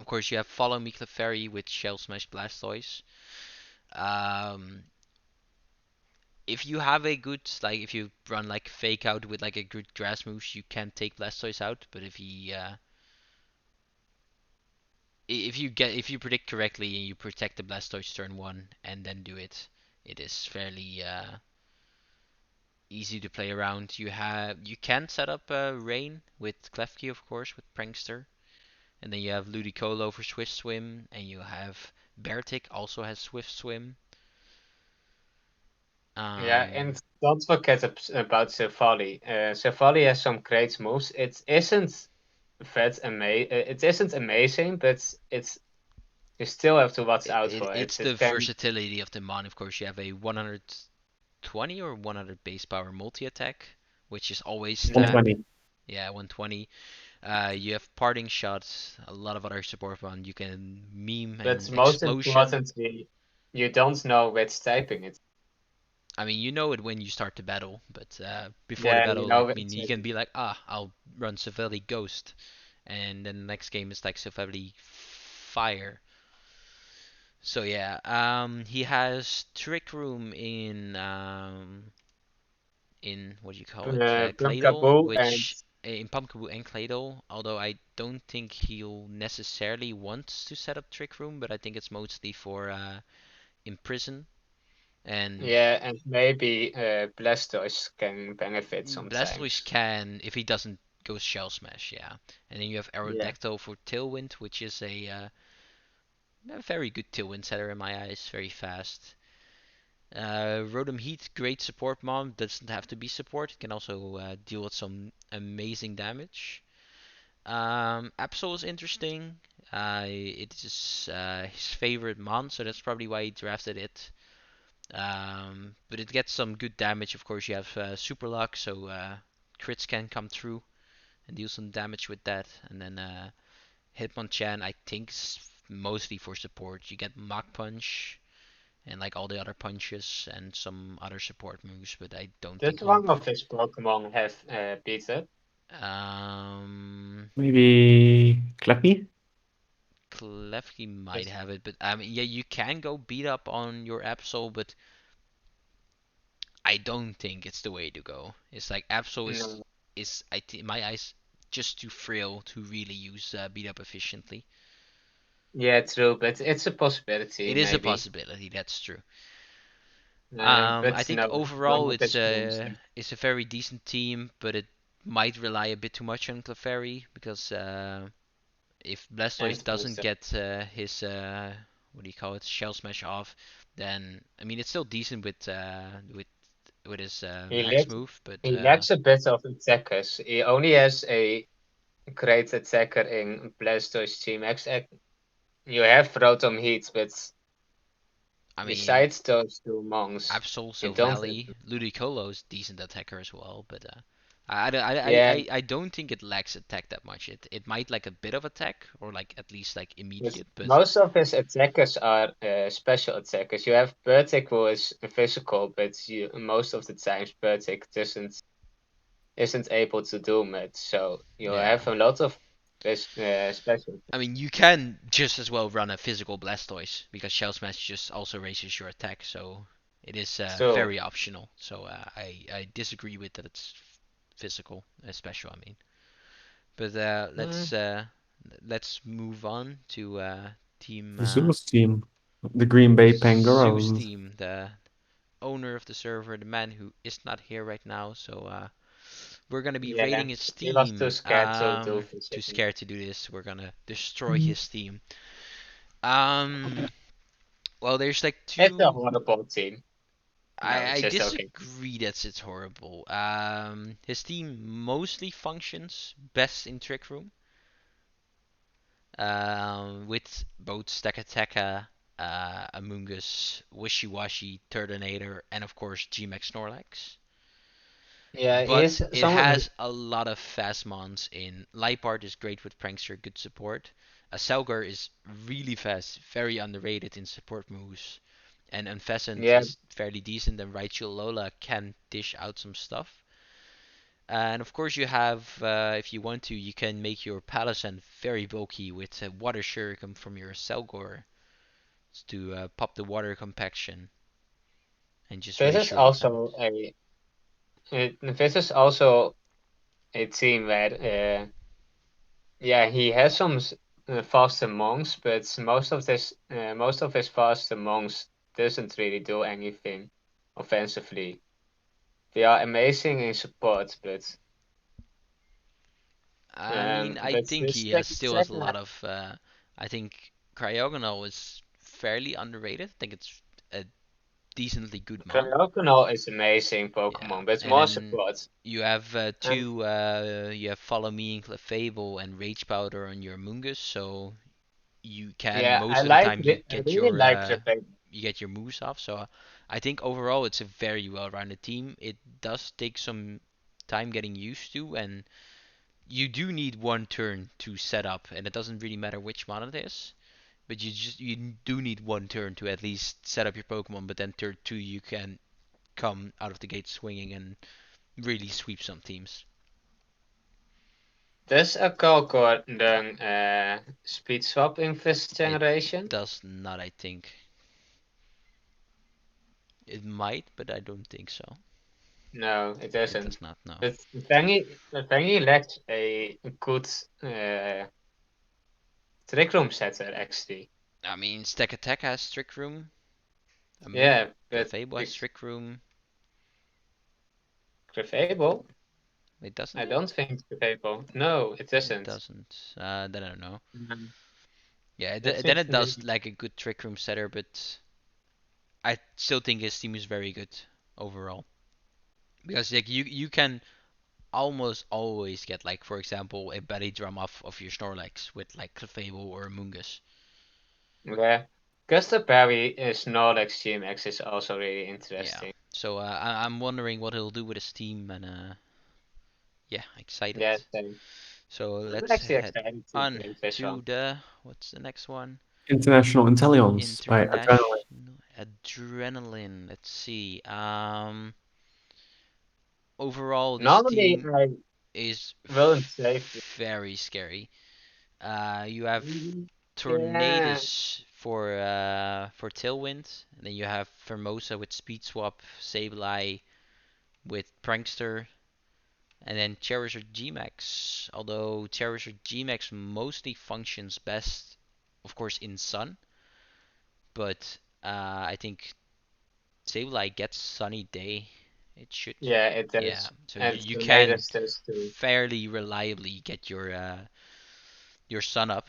Speaker 1: course, you have Follow Me Clefairy with Shell Smash Blastoise. Um, if you have a good, like, if you run like Fake Out with like a good grass moves, you can take Blastoise out. But if you predict correctly and you protect the Blastoise turn one and then do it, it is fairly easy to play around. You can set up Rain with Klefki, of course, with Prankster. And then you have Ludicolo for Swift Swim, and you have Beartic also has Swift Swim.
Speaker 3: Yeah,
Speaker 1: Um,
Speaker 3: and don't forget about Silvally. Silvally has some great moves. It isn't it isn't amazing, but it's you still have to watch out for it.
Speaker 1: it's the
Speaker 3: It can
Speaker 1: versatility of the mon. Of course, you have a 120 or 100 base power multi attack, which is always snap.
Speaker 2: 120.
Speaker 1: Yeah, 120. You have parting shots, a lot of other support on. You can meme
Speaker 3: but
Speaker 1: and
Speaker 3: most
Speaker 1: explosion.
Speaker 3: importantly, you don't know which typing it.
Speaker 1: I mean, you know it when you start the battle, but before the
Speaker 3: Yeah, you
Speaker 1: battle, I
Speaker 3: know
Speaker 1: mean,
Speaker 3: which
Speaker 1: you can
Speaker 3: typing.
Speaker 1: be like, I'll run Severely Ghost, and then the next game is like Severely Fire. So yeah, he has Trick Room in what do you call it, Claydol,
Speaker 3: Pumpkaboo and
Speaker 1: which in Pumpkaboo and Claydol. Although I don't think he'll necessarily want to set up Trick Room, but I think it's mostly for Imprison and
Speaker 3: yeah, and maybe Blastoise can benefit
Speaker 1: Blastoise
Speaker 3: sometimes.
Speaker 1: can if he doesn't go Shell Smash, yeah. And then you have
Speaker 3: Yeah.
Speaker 1: Aerodactyl for Tailwind, which is a very good Tailwind setter in my eyes, very fast. Rotom Heat, great support mom, doesn't have to be support, it can also deal with some amazing damage. Absol is interesting. It is his favorite mon, so that's probably why he drafted it. But it gets some good damage. Of course, you have Super Luck, so crits can come through and deal some damage with that. And then Hitmonchan, I think, is mostly for support. You get Mach Punch and like all the other punches and some other support moves, but I don't
Speaker 3: Did
Speaker 1: think he'll.
Speaker 3: one of his Pokemon have beat it?
Speaker 1: Um,
Speaker 2: Maybe Clappy?
Speaker 1: Klefki might
Speaker 3: Yes.
Speaker 1: have it, but I mean, yeah, you can go beat up on your Absol, but I don't think it's the way to go. It's like Absol
Speaker 3: No.
Speaker 1: is in my eyes just too frail to really use beat up efficiently.
Speaker 3: Yeah, true, but it's a possibility,
Speaker 1: It is a
Speaker 3: maybe.
Speaker 1: possibility, that's true. I
Speaker 3: But
Speaker 1: think
Speaker 3: no, one
Speaker 1: overall
Speaker 3: of his moves.
Speaker 1: it's a very decent team, but it might rely a bit too much on Clefairy because if Blastoise
Speaker 3: And
Speaker 1: doesn't
Speaker 3: Booster.
Speaker 1: get his what do you call it, Shell Smash off, then I mean it's still decent with his
Speaker 3: He
Speaker 1: max
Speaker 3: lacks,
Speaker 1: move, but
Speaker 3: he lacks a bit of attackers. He only has a great attacker in Blastoise G-Max. You have Rotom Heat, but
Speaker 1: I mean
Speaker 3: besides those two monks,
Speaker 1: Absol,
Speaker 3: you don't have.
Speaker 1: Silvally, Ludicolo is decent attacker as well, but
Speaker 3: Yeah,
Speaker 1: I don't think it lacks attack that much. It might like a bit of attack or like at least like
Speaker 3: but
Speaker 1: immediate, but
Speaker 3: most of his attackers are special attackers. You have Bertic who is physical, but most of the times Bertic isn't able to do much. So you
Speaker 1: yeah.
Speaker 3: have a lot of special.
Speaker 1: I mean, you can just as well run a physical Blastoise because Shell Smash just also raises your attack, so it is
Speaker 3: So
Speaker 1: very optional. So I disagree with that it's physical, special. I mean, but
Speaker 3: mm,
Speaker 1: let's move on to team
Speaker 2: Zeus team. The Green Bay
Speaker 1: Zeus
Speaker 2: Penguins.
Speaker 1: team, the owner of the server, the man who is not here right now. So we're gonna be
Speaker 3: yeah,
Speaker 1: raiding his
Speaker 3: he was too
Speaker 1: team.
Speaker 3: scared to do
Speaker 1: Too
Speaker 3: physical.
Speaker 1: scared to do this. We're gonna destroy his team. Um, well, there's like
Speaker 3: It's a
Speaker 1: two.
Speaker 3: horrible team. No,
Speaker 1: I
Speaker 3: just okay.
Speaker 1: disagree that it's horrible. His team mostly functions best in Trick Room. With both Stakataka, Amoonguss, Wishy Washy, Turtonator, and of course G-Max Snorlax.
Speaker 3: Yeah,
Speaker 1: But
Speaker 3: he's
Speaker 1: it
Speaker 3: someone.
Speaker 1: has a lot of fast mons in. Liepard is great with Prankster, good support. Selgar is really fast, very underrated in support moves. And Unfezant
Speaker 3: Yeah,
Speaker 1: is fairly decent, and Raichu Lola can dish out some stuff. And of course, you have, if you want to, you can make your Palossand very bulky with Water Shuriken from your Selgor to pop the water compaction and just
Speaker 3: this
Speaker 1: raise
Speaker 3: is
Speaker 1: your defense.
Speaker 3: also this is also a team where yeah, he has some faster monks, but most of his faster monks doesn't really do anything offensively. They are amazing in support, but
Speaker 1: I mean, I
Speaker 3: But
Speaker 1: think
Speaker 3: this
Speaker 1: he still has a
Speaker 3: second
Speaker 1: lot of. I think Cryogonal is fairly underrated. I think it's a decently good mon.
Speaker 3: Cryogonal is amazing
Speaker 1: Yeah,
Speaker 3: Pokemon, but it's
Speaker 1: and
Speaker 3: more
Speaker 1: then
Speaker 3: support.
Speaker 1: you have
Speaker 3: And
Speaker 1: two. You have Follow Me and Clefable and Rage Powder on your Mungus, so you can
Speaker 3: yeah,
Speaker 1: most of the time
Speaker 3: I really like Clefable.
Speaker 1: you get your moves off. So I think overall it's a very well-rounded team. It does take some time getting used to, and you do need one turn to set up, and it doesn't really matter which mon it is. But you do need one turn to at least set up your Pokemon. But then turn two you can come out of the gate swinging and really sweep some teams.
Speaker 3: Does a Calcor then speed swap in first
Speaker 1: It
Speaker 3: generation?
Speaker 1: does not, I think. It might, but I don't think so.
Speaker 3: No, it
Speaker 1: It
Speaker 3: doesn't.
Speaker 1: does not, no.
Speaker 3: But Vangy lacks a good trick room setter actually.
Speaker 1: I mean, Stack Attack has Trick Room.
Speaker 3: Yeah, but
Speaker 1: Clefable has Trick Room.
Speaker 3: Clefable?
Speaker 1: It doesn't
Speaker 3: I
Speaker 1: it?
Speaker 3: don't think Clefable. No, it
Speaker 1: It
Speaker 3: doesn't.
Speaker 1: doesn't. Then I don't know.
Speaker 3: Mm,
Speaker 1: Yeah,
Speaker 3: that
Speaker 1: then
Speaker 3: seems
Speaker 1: it
Speaker 3: to me.
Speaker 1: does like a good Trick Room setter, but I still think his team is very good overall. Because like you can almost always get like, for example, a belly drum off of your Snorlax with like Clefable or Mungus.
Speaker 3: Yeah. Custard Berry is Nordex GMX is also really
Speaker 1: Yeah.
Speaker 3: interesting.
Speaker 1: So I'm wondering what he'll do with his team, and yeah, excited.
Speaker 3: Yeah, same.
Speaker 1: So
Speaker 3: I'm
Speaker 1: let's
Speaker 3: actually
Speaker 1: head
Speaker 3: excited to
Speaker 1: on
Speaker 3: play this
Speaker 1: to
Speaker 3: one.
Speaker 1: the what's the next one?
Speaker 2: International Intellions by Adrenaline.
Speaker 1: International Adrenaline. Let's see. Overall, this
Speaker 3: Normally,
Speaker 1: team
Speaker 3: I
Speaker 1: is
Speaker 3: won't save it.
Speaker 1: very scary. You have
Speaker 3: Yeah.
Speaker 1: Tornadus for Tailwind, and then you have Formosa with Speed Swap, Sableye with Prankster, and then Charizard G-Max. Although Charizard G-Max mostly functions best, of course, in Sun, but I think Sableye gets Sunny Day. It should,
Speaker 3: Yeah, it
Speaker 1: yeah.
Speaker 3: does.
Speaker 1: So
Speaker 3: And
Speaker 1: you can
Speaker 3: Tornadoes does too.
Speaker 1: fairly reliably get your Sun up.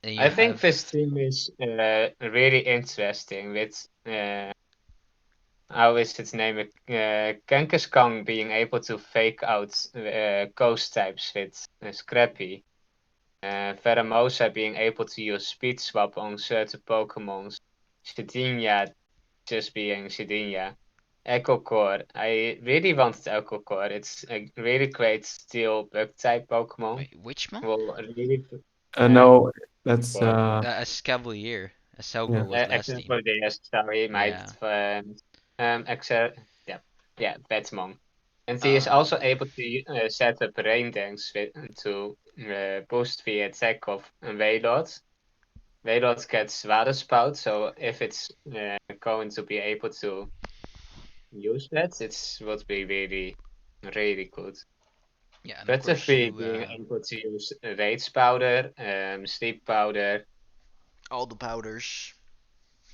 Speaker 1: And you
Speaker 3: I think
Speaker 1: have
Speaker 3: this team is really interesting with how is its name? Kangaskhan being able to fake out ghost types with Scrappy. Veramosa being able to use Speed Swap on certain Pokemons. Shedinja just being Shedinja. Echo Core. I really wanted Echo Core. It's a really great steel bug type Pokemon.
Speaker 1: wait, which one?
Speaker 3: Will really uh,
Speaker 2: No, that's
Speaker 3: Core.
Speaker 1: A Scavalier. A Selgo
Speaker 2: yeah.
Speaker 1: was last
Speaker 3: Except
Speaker 1: team.
Speaker 3: for the sorry, my
Speaker 1: Yeah.
Speaker 3: except yeah, Batmon. And he is also
Speaker 1: Uh,
Speaker 3: able to set up rain dance to boost the attack of Wailord. Wailord gets Water Spout, so if it's going to be able to use that, it would be really, really good.
Speaker 1: yeah, and of course
Speaker 3: Butterfree
Speaker 1: you
Speaker 3: being able to use Rage Powder, Sleep Powder,
Speaker 1: all the powders.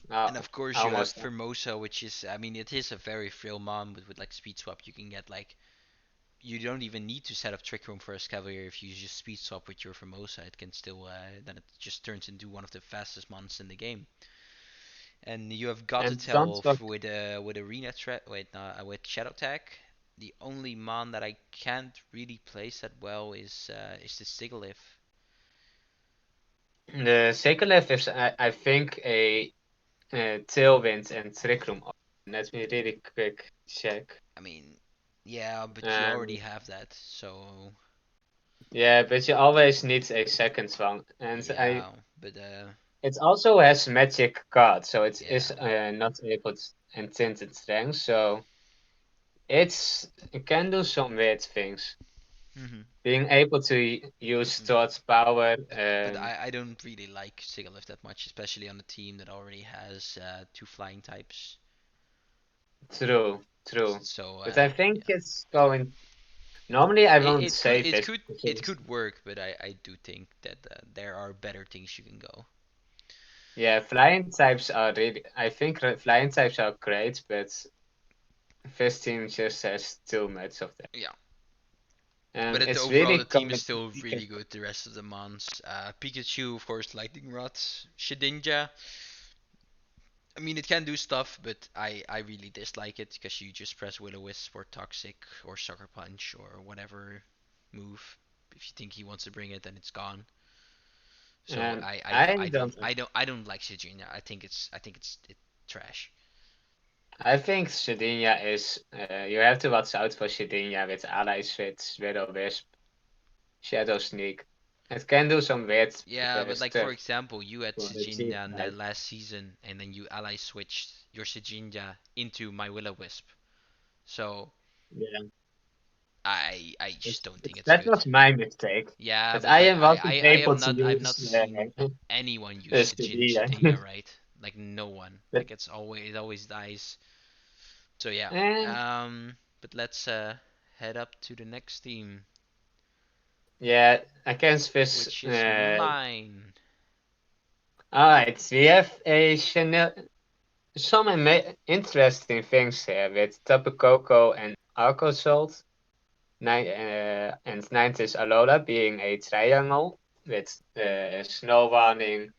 Speaker 3: uh,
Speaker 1: And of course you have
Speaker 3: almost.
Speaker 1: Formosa, which is, I mean, it is a very frail mon, but with like speed swap you can get like, you don't even need to set up Trick Room for a Cavalier. If you just speed swap with your Formosa, it can still, then it just turns into one of the fastest mons in the game. And you have got to
Speaker 3: And don't
Speaker 1: tell
Speaker 3: forget
Speaker 1: with Arena Threat, wait, no, with Shadow Tag. The only mon that I can't really place that well is the Sigilyph.
Speaker 3: the Sekalef is, I think, a Tailwind and Trick Room. Let me really quick check.
Speaker 1: I mean, yeah, but you already
Speaker 3: Um,
Speaker 1: have that, so
Speaker 3: yeah, but you always need a second one, and
Speaker 1: yeah, but
Speaker 3: it also has magic card, so it
Speaker 1: yeah.
Speaker 3: is not able to and tinted strength, so it can do some weird things.
Speaker 1: hmm
Speaker 3: Being able to use
Speaker 1: hmm
Speaker 3: Thought Power,
Speaker 1: But I don't really like Sigilyph that much, especially on a team that already has two flying types.
Speaker 3: true, true.
Speaker 1: So
Speaker 3: But I think
Speaker 1: yeah,
Speaker 3: it's going. Normally, I
Speaker 1: it,
Speaker 3: won't
Speaker 1: it could
Speaker 3: save
Speaker 1: it
Speaker 3: it.
Speaker 1: could it
Speaker 3: Because
Speaker 1: could work, but I do think that there are better things you can go.
Speaker 3: yeah, flying types are really. I think flying types are great, but this team just has too much of them.
Speaker 1: Yeah. But the
Speaker 3: It's
Speaker 1: overall,
Speaker 3: really
Speaker 1: the team is
Speaker 3: coming.
Speaker 1: still really good. The rest of the mons, Pikachu, of course, Lycanroc, Shedinja. I mean, it can do stuff, but I really dislike it because you just press Will-O-Wisp or Toxic or Sucker Punch or whatever move. If you think he wants to bring it, then it's gone. So
Speaker 3: I don't.
Speaker 1: I don't like Shedinja. I think it's trash.
Speaker 3: I think Shedinja is. You have to watch out for Shedinja with ally switch, Widow Wisp, Shadow Sneak. It can do some weird
Speaker 1: Yeah, but like for
Speaker 3: stuff
Speaker 1: example, you had
Speaker 3: for the team.
Speaker 1: Shedinja in the last season, and then you ally switched your Shedinja into my Will-O-Wisp. So
Speaker 3: Yeah,
Speaker 1: I just don't think it's
Speaker 3: that
Speaker 1: good.
Speaker 3: was my mistake.
Speaker 1: Yeah,
Speaker 3: But
Speaker 1: but like
Speaker 3: wasn't
Speaker 1: I
Speaker 3: able
Speaker 1: have
Speaker 3: to
Speaker 1: not I've
Speaker 3: use
Speaker 1: not seen anyone use
Speaker 3: Shedinja.
Speaker 1: Shedinja, right? Like no one.
Speaker 3: But
Speaker 1: Like it always dies. So yeah.
Speaker 3: eh,
Speaker 1: But let's head up to the next team,
Speaker 3: yeah, against this.
Speaker 1: which is mine.
Speaker 3: Alright, we have some interesting things here with Tapu Koko and Arcosalt. And ninth is Alola being a triangle with snow warning,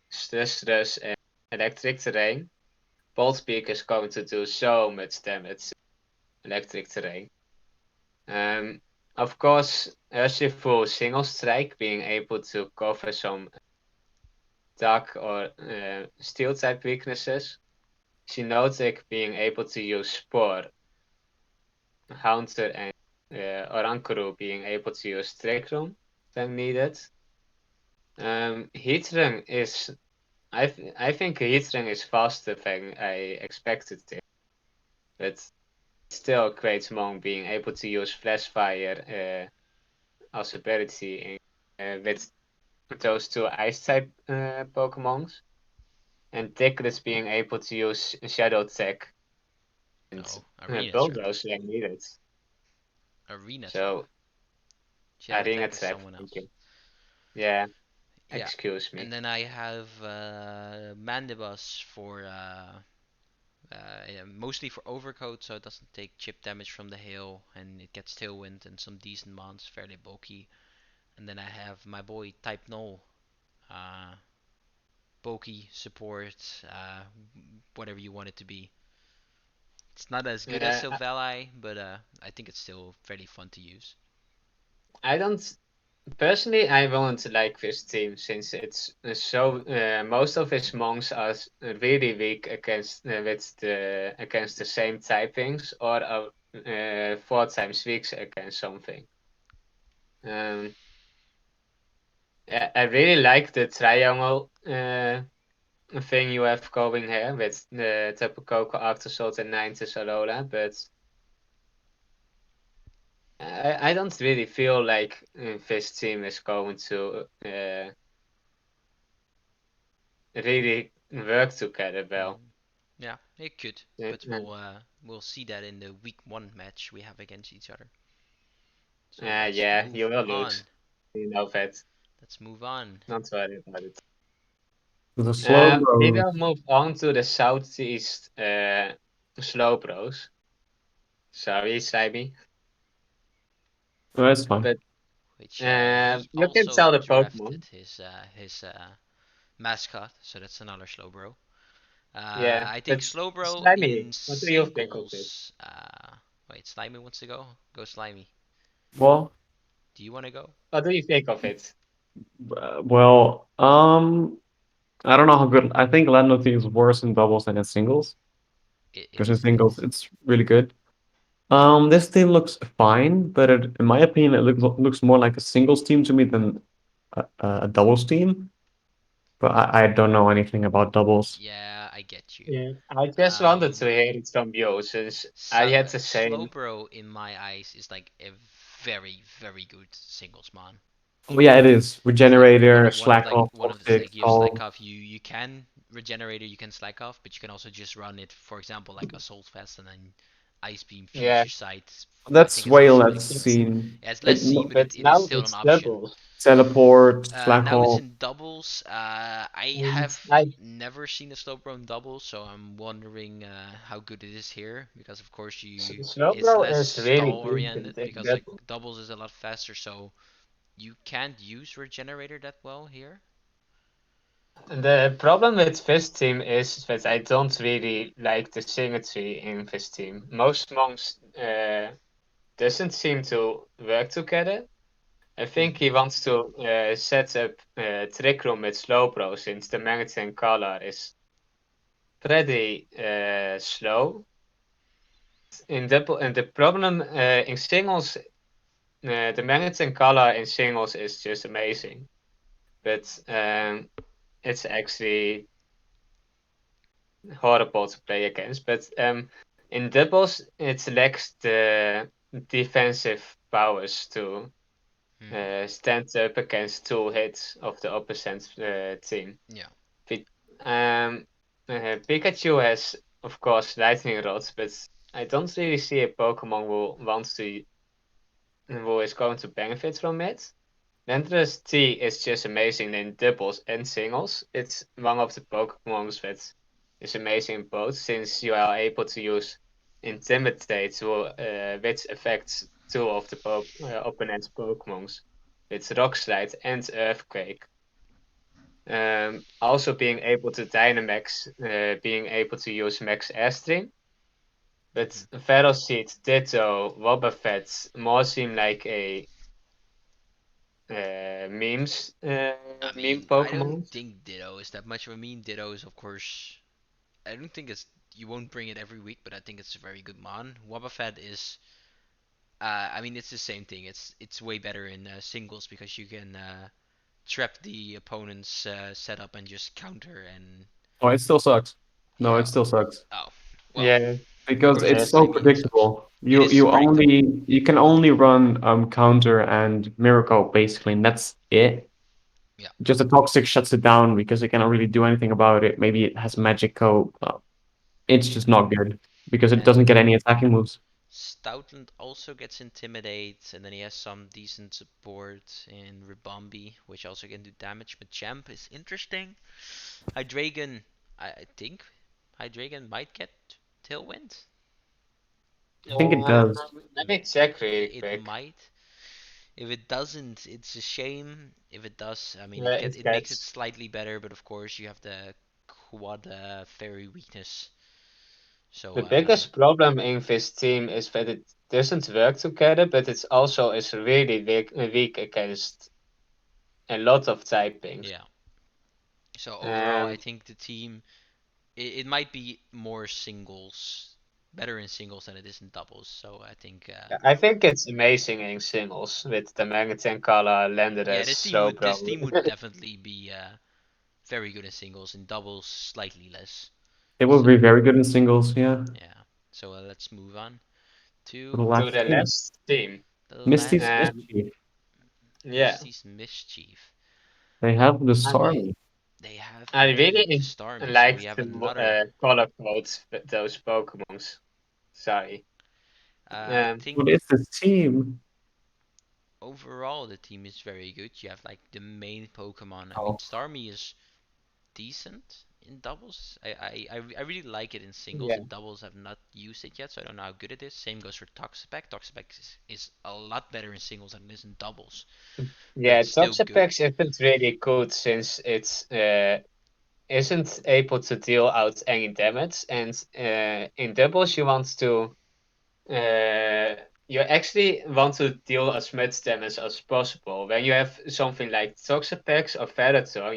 Speaker 3: stress, and electric terrain. Bolt Peak is going to do so much damage electric terrain. Of course, Urshifu Single Strike being able to cover some dark or steel type weaknesses. Xenotic being able to use Spore. Haunter and Orankuru being able to use Trick Room when needed. Heatran is. I think Heatran is faster than I expected it. But still, Great being able to use Flash Fire as ability with those two Ice type Pokemons. And Tickless being able to use Shadow Tech and
Speaker 1: Oh, Arena Trap.
Speaker 3: Bulldoze when needed.
Speaker 1: Arena Trap.
Speaker 3: So,
Speaker 1: Shadow
Speaker 3: Arena
Speaker 1: Tech is
Speaker 3: Trap,
Speaker 1: someone
Speaker 3: thank
Speaker 1: else.
Speaker 3: you. Yeah,
Speaker 1: Yeah.
Speaker 3: excuse me.
Speaker 1: And then I have Mandibus for mostly for overcoat, so it doesn't take chip damage from the hail, and it gets tailwind and some decent mons, fairly bulky. And then I have my boy Type Null, uh, bulky support, whatever you want it to be. It's not as good as
Speaker 3: Yeah,
Speaker 1: Silvally, but I think it's still fairly fun to use.
Speaker 3: I don't personally. I won't like this team since it's so. Most of his monks are really weak against against the same typings or are 4 times weak against something. Um, I really like the triangle thing you have going here with the Tapu Koko, Arctozolt, and Ninetales Alola, but I don't really feel like this team is going to really work together well.
Speaker 1: Yeah, it could,
Speaker 3: Yeah,
Speaker 1: but we'll see that in the week 1 match we have against each other. So let's
Speaker 3: yeah,
Speaker 1: move
Speaker 3: you will
Speaker 1: on.
Speaker 3: lose. You know that.
Speaker 1: Let's move on.
Speaker 3: Not worry about it.
Speaker 2: The slow
Speaker 3: We
Speaker 2: bros.
Speaker 3: will move on to the southeast Slowbros. Sorry, Sabi.
Speaker 2: No, that's fine.
Speaker 3: But
Speaker 1: Which he
Speaker 3: you can
Speaker 1: also
Speaker 3: tell the
Speaker 1: drafted
Speaker 3: Pokemon.
Speaker 1: his mascot, so that's another Slowbro.
Speaker 3: Yeah,
Speaker 1: I think
Speaker 3: but
Speaker 1: Slowbro
Speaker 3: Slimy,
Speaker 1: in
Speaker 3: what do you think of it?
Speaker 1: singles. Wait, Slimy wants to go. Go Slimy.
Speaker 2: Well,
Speaker 1: Do you want to go?
Speaker 3: What do you think of it?
Speaker 2: well, I don't know how good. I think Latino is worse in doubles than in singles.
Speaker 1: It
Speaker 2: Because in
Speaker 1: is. It
Speaker 2: singles,
Speaker 1: is.
Speaker 2: it's really good. This team looks fine, but in my opinion, it looks more like a singles team to me than a doubles team. But I don't know anything about doubles.
Speaker 1: Yeah, I get you.
Speaker 3: Yeah, I just wanted to
Speaker 1: Um,
Speaker 3: hear it from you since I had the same.
Speaker 1: Slowbro in my eyes is like a very, very good singles mon.
Speaker 2: Oh yeah, it is.
Speaker 1: It's like
Speaker 2: Regenerator, slack
Speaker 1: like
Speaker 2: off,
Speaker 1: one of the
Speaker 2: toxic,
Speaker 1: like you have slack
Speaker 2: all.
Speaker 1: off. You can regenerator. You can slack off, but you can also just run it. For example, like Assault Fest and then Ice Beam fuse
Speaker 3: Yeah,
Speaker 1: your sight. I
Speaker 2: That's
Speaker 1: think it's
Speaker 2: way
Speaker 1: also
Speaker 2: less
Speaker 1: like
Speaker 3: it's
Speaker 2: seen.
Speaker 1: yeah, it's less
Speaker 2: Like
Speaker 1: seen, but
Speaker 3: but
Speaker 1: it is
Speaker 3: now
Speaker 1: still an
Speaker 3: it's
Speaker 1: option.
Speaker 3: double.
Speaker 2: Teleport, flag
Speaker 1: Now it's
Speaker 2: hole.
Speaker 1: in doubles. I
Speaker 3: And
Speaker 1: have
Speaker 3: I
Speaker 1: never seen a Slowbro in doubles, so I'm wondering how good it is here. Because of course it's
Speaker 3: Slowbro
Speaker 1: less
Speaker 3: is really
Speaker 1: stall
Speaker 3: good
Speaker 1: oriented.
Speaker 3: in
Speaker 1: Because like
Speaker 3: double.
Speaker 1: doubles is a lot faster, so you can't use Regenerator that well here.
Speaker 3: The problem with this team is that I don't really like the symmetry in this team. Most monks doesn't seem to work together. I think he wants to set up Trick Room with Slowbro since the Meriton color is pretty slow. In double, and the problem in singles, the Meriton color in singles is just amazing, but it's actually horrible to play against. But in doubles, it lacks the defensive powers to
Speaker 1: Hmm.
Speaker 3: stand up against two hits of the opposite team.
Speaker 1: Yeah.
Speaker 3: Um, Pikachu has, of course, lightning rods, but I don't really see a Pokemon who is going to benefit from it. Landorus T is just amazing in doubles and singles. It's one of the Pokemons that is amazing in both, since you are able to use Intimidate, which affects two of the opponent's Pokemons. It's Rock Slide and Earthquake. Also being able to Dynamax, being able to use Max Airstream. But
Speaker 1: Hmm.
Speaker 3: Ferroseed, Ditto, Wobbuffet more seem like a
Speaker 1: I
Speaker 3: meme
Speaker 1: mean, I don't
Speaker 3: Pokemon.
Speaker 1: think Ditto is that much of a meme. Ditto is, of course, I don't think it's you won't bring it every week, but I think it's a very good mon. Wobbuffet is, I mean, it's the same thing. It's way better in singles because you can trap the opponent's setup and just counter and
Speaker 2: Oh, it still sucks. No,
Speaker 1: yeah.
Speaker 2: it still sucks
Speaker 1: Oh, well,
Speaker 3: Yeah,
Speaker 1: of
Speaker 2: because
Speaker 1: course,
Speaker 2: it's
Speaker 3: yes.
Speaker 2: so
Speaker 1: I mean, it sucks.
Speaker 2: predictable.
Speaker 1: It
Speaker 2: You
Speaker 1: is
Speaker 2: you
Speaker 1: predictable.
Speaker 2: only you can only run counter and miracle basically, and that's it.
Speaker 1: Yeah,
Speaker 2: Just the toxic shuts it down because it cannot really do anything about it. Maybe it has magic coat. It's
Speaker 1: yeah.
Speaker 2: just not good because it doesn't
Speaker 1: And
Speaker 2: get any attacking moves.
Speaker 1: Stoutland also gets Intimidate, and then he has some decent support in Ribombi, which also can do damage. But Champ is interesting. Hydreigon, I think Hydreigon might get Tailwind.
Speaker 2: I think it
Speaker 3: Um,
Speaker 2: does.
Speaker 3: Let me check really
Speaker 1: It
Speaker 3: quick.
Speaker 1: might. If it doesn't, it's a shame. If it does, I mean,
Speaker 3: Yeah, it
Speaker 1: it makes it
Speaker 3: gets.
Speaker 1: slightly better. But of course, you have the quad fairy weakness. So
Speaker 3: The biggest problem in this team is that it doesn't work together, but it also is really weak against a lot of typings.
Speaker 1: yeah. So overall, I
Speaker 3: Um,
Speaker 1: think the team it might be more singles, better in singles than it is in doubles. So I think
Speaker 3: I think it's amazing in singles with the Magneton Kala,
Speaker 1: yeah,
Speaker 3: Landorus,
Speaker 1: this
Speaker 3: Slowbro.
Speaker 1: team would definitely be very good in singles. In doubles, slightly less.
Speaker 2: It will be
Speaker 1: So
Speaker 2: very good in singles. Yeah,
Speaker 1: yeah. So let's move on
Speaker 2: for the
Speaker 1: to
Speaker 3: To
Speaker 2: last
Speaker 3: the
Speaker 2: team,
Speaker 3: last team.
Speaker 1: the
Speaker 2: Misty's
Speaker 1: last
Speaker 3: Um,
Speaker 2: mischief.
Speaker 3: yeah,
Speaker 1: Misty's Mischief.
Speaker 2: They have the
Speaker 3: I
Speaker 2: Starmie.
Speaker 1: They have
Speaker 3: I
Speaker 1: indeed the
Speaker 3: really
Speaker 1: Starmie. So we
Speaker 3: like
Speaker 1: have
Speaker 3: to
Speaker 1: another.
Speaker 3: color code those Pokemons. Sorry.
Speaker 1: I
Speaker 3: Um,
Speaker 2: What
Speaker 1: think
Speaker 2: is this team?
Speaker 1: overall the team is very good. You have like the main Pokemon. I mean,
Speaker 2: Oh,
Speaker 1: Starmie is decent in doubles. I really like it in singles.
Speaker 3: yeah,
Speaker 1: In doubles, I've not used it yet, so I don't know how good it is. Same goes for Toxapex. Toxapex is a lot better in singles than it is in doubles, but
Speaker 3: yeah.
Speaker 1: it's still good.
Speaker 3: Toxapex isn't really good since it's isn't able to deal out any damage, and in doubles you want to you actually want to deal as much damage as possible. When you have something like Toxapex or Venator,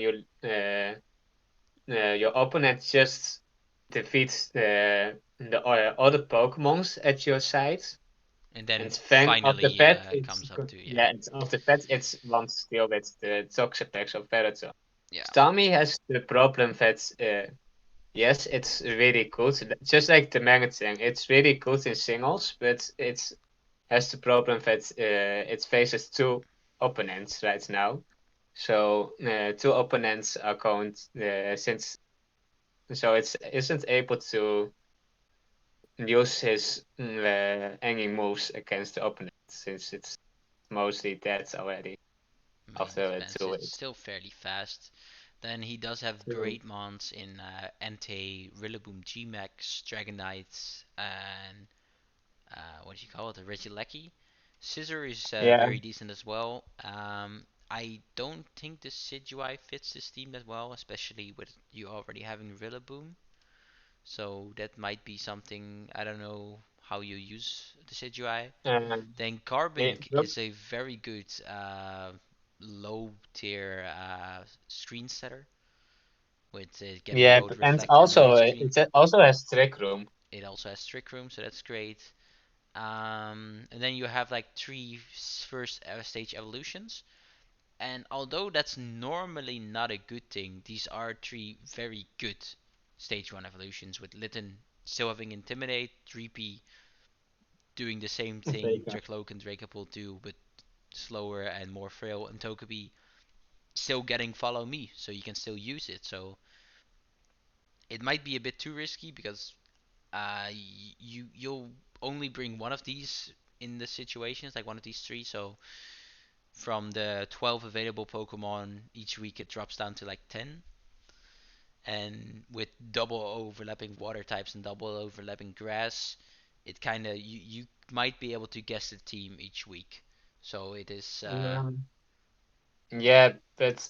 Speaker 3: your opponent just defeats the other Pokemons at your side,
Speaker 1: And then
Speaker 3: and then after
Speaker 1: finally
Speaker 3: that, it's
Speaker 1: comes up to yeah,
Speaker 3: yeah, after that it's wants to deal with the Toxapex or Venator.
Speaker 1: yeah.
Speaker 3: Starmie has the problem that yes, it's really good. Just like the Magneton, it's really good in singles, but it has the problem that it faces two opponents right now. So two opponents are going since so it isn't able to use his any moves against the opponent since it's mostly dead already.
Speaker 1: I mean, it
Speaker 3: after
Speaker 1: depends.
Speaker 3: 2
Speaker 1: It's
Speaker 3: weeks.
Speaker 1: still fairly fast. Then he does have
Speaker 3: True.
Speaker 1: great mons in Entei, Rillaboom, G-Max, Dragonite, and what do you call it? The Regieleki. Scissor is
Speaker 3: Yeah,
Speaker 1: very decent as well. I don't think the Sidgewai fits this team that well, especially with you already having Rillaboom. So that might be something. I don't know how you use the Sidgewai.
Speaker 3: um,
Speaker 1: Then
Speaker 3: yeah,
Speaker 1: Carbink is a very good low tier screen setter with getting
Speaker 3: yeah,
Speaker 1: both
Speaker 3: and
Speaker 1: reflect and
Speaker 3: also
Speaker 1: light screen.
Speaker 3: it also has Trick Room.
Speaker 1: It also has Trick Room, so that's great. And then you have like three first stage evolutions. And although that's normally not a good thing, these are three very good stage 1 evolutions with Litten still having Intimidate, 3P doing the same thing
Speaker 3: Vega.
Speaker 1: Dracloak and Dracopult do, but slower and more frail, and Togepi still getting Follow Me, so you can still use it. So it might be a bit too risky because you'll only bring one of these in the situations, like one of these three. So from the 12 available Pokemon each week, it drops down to like 10. And with double overlapping water types and double overlapping grass, it kind of you might be able to guess the team each week. So it is
Speaker 3: Yeah, but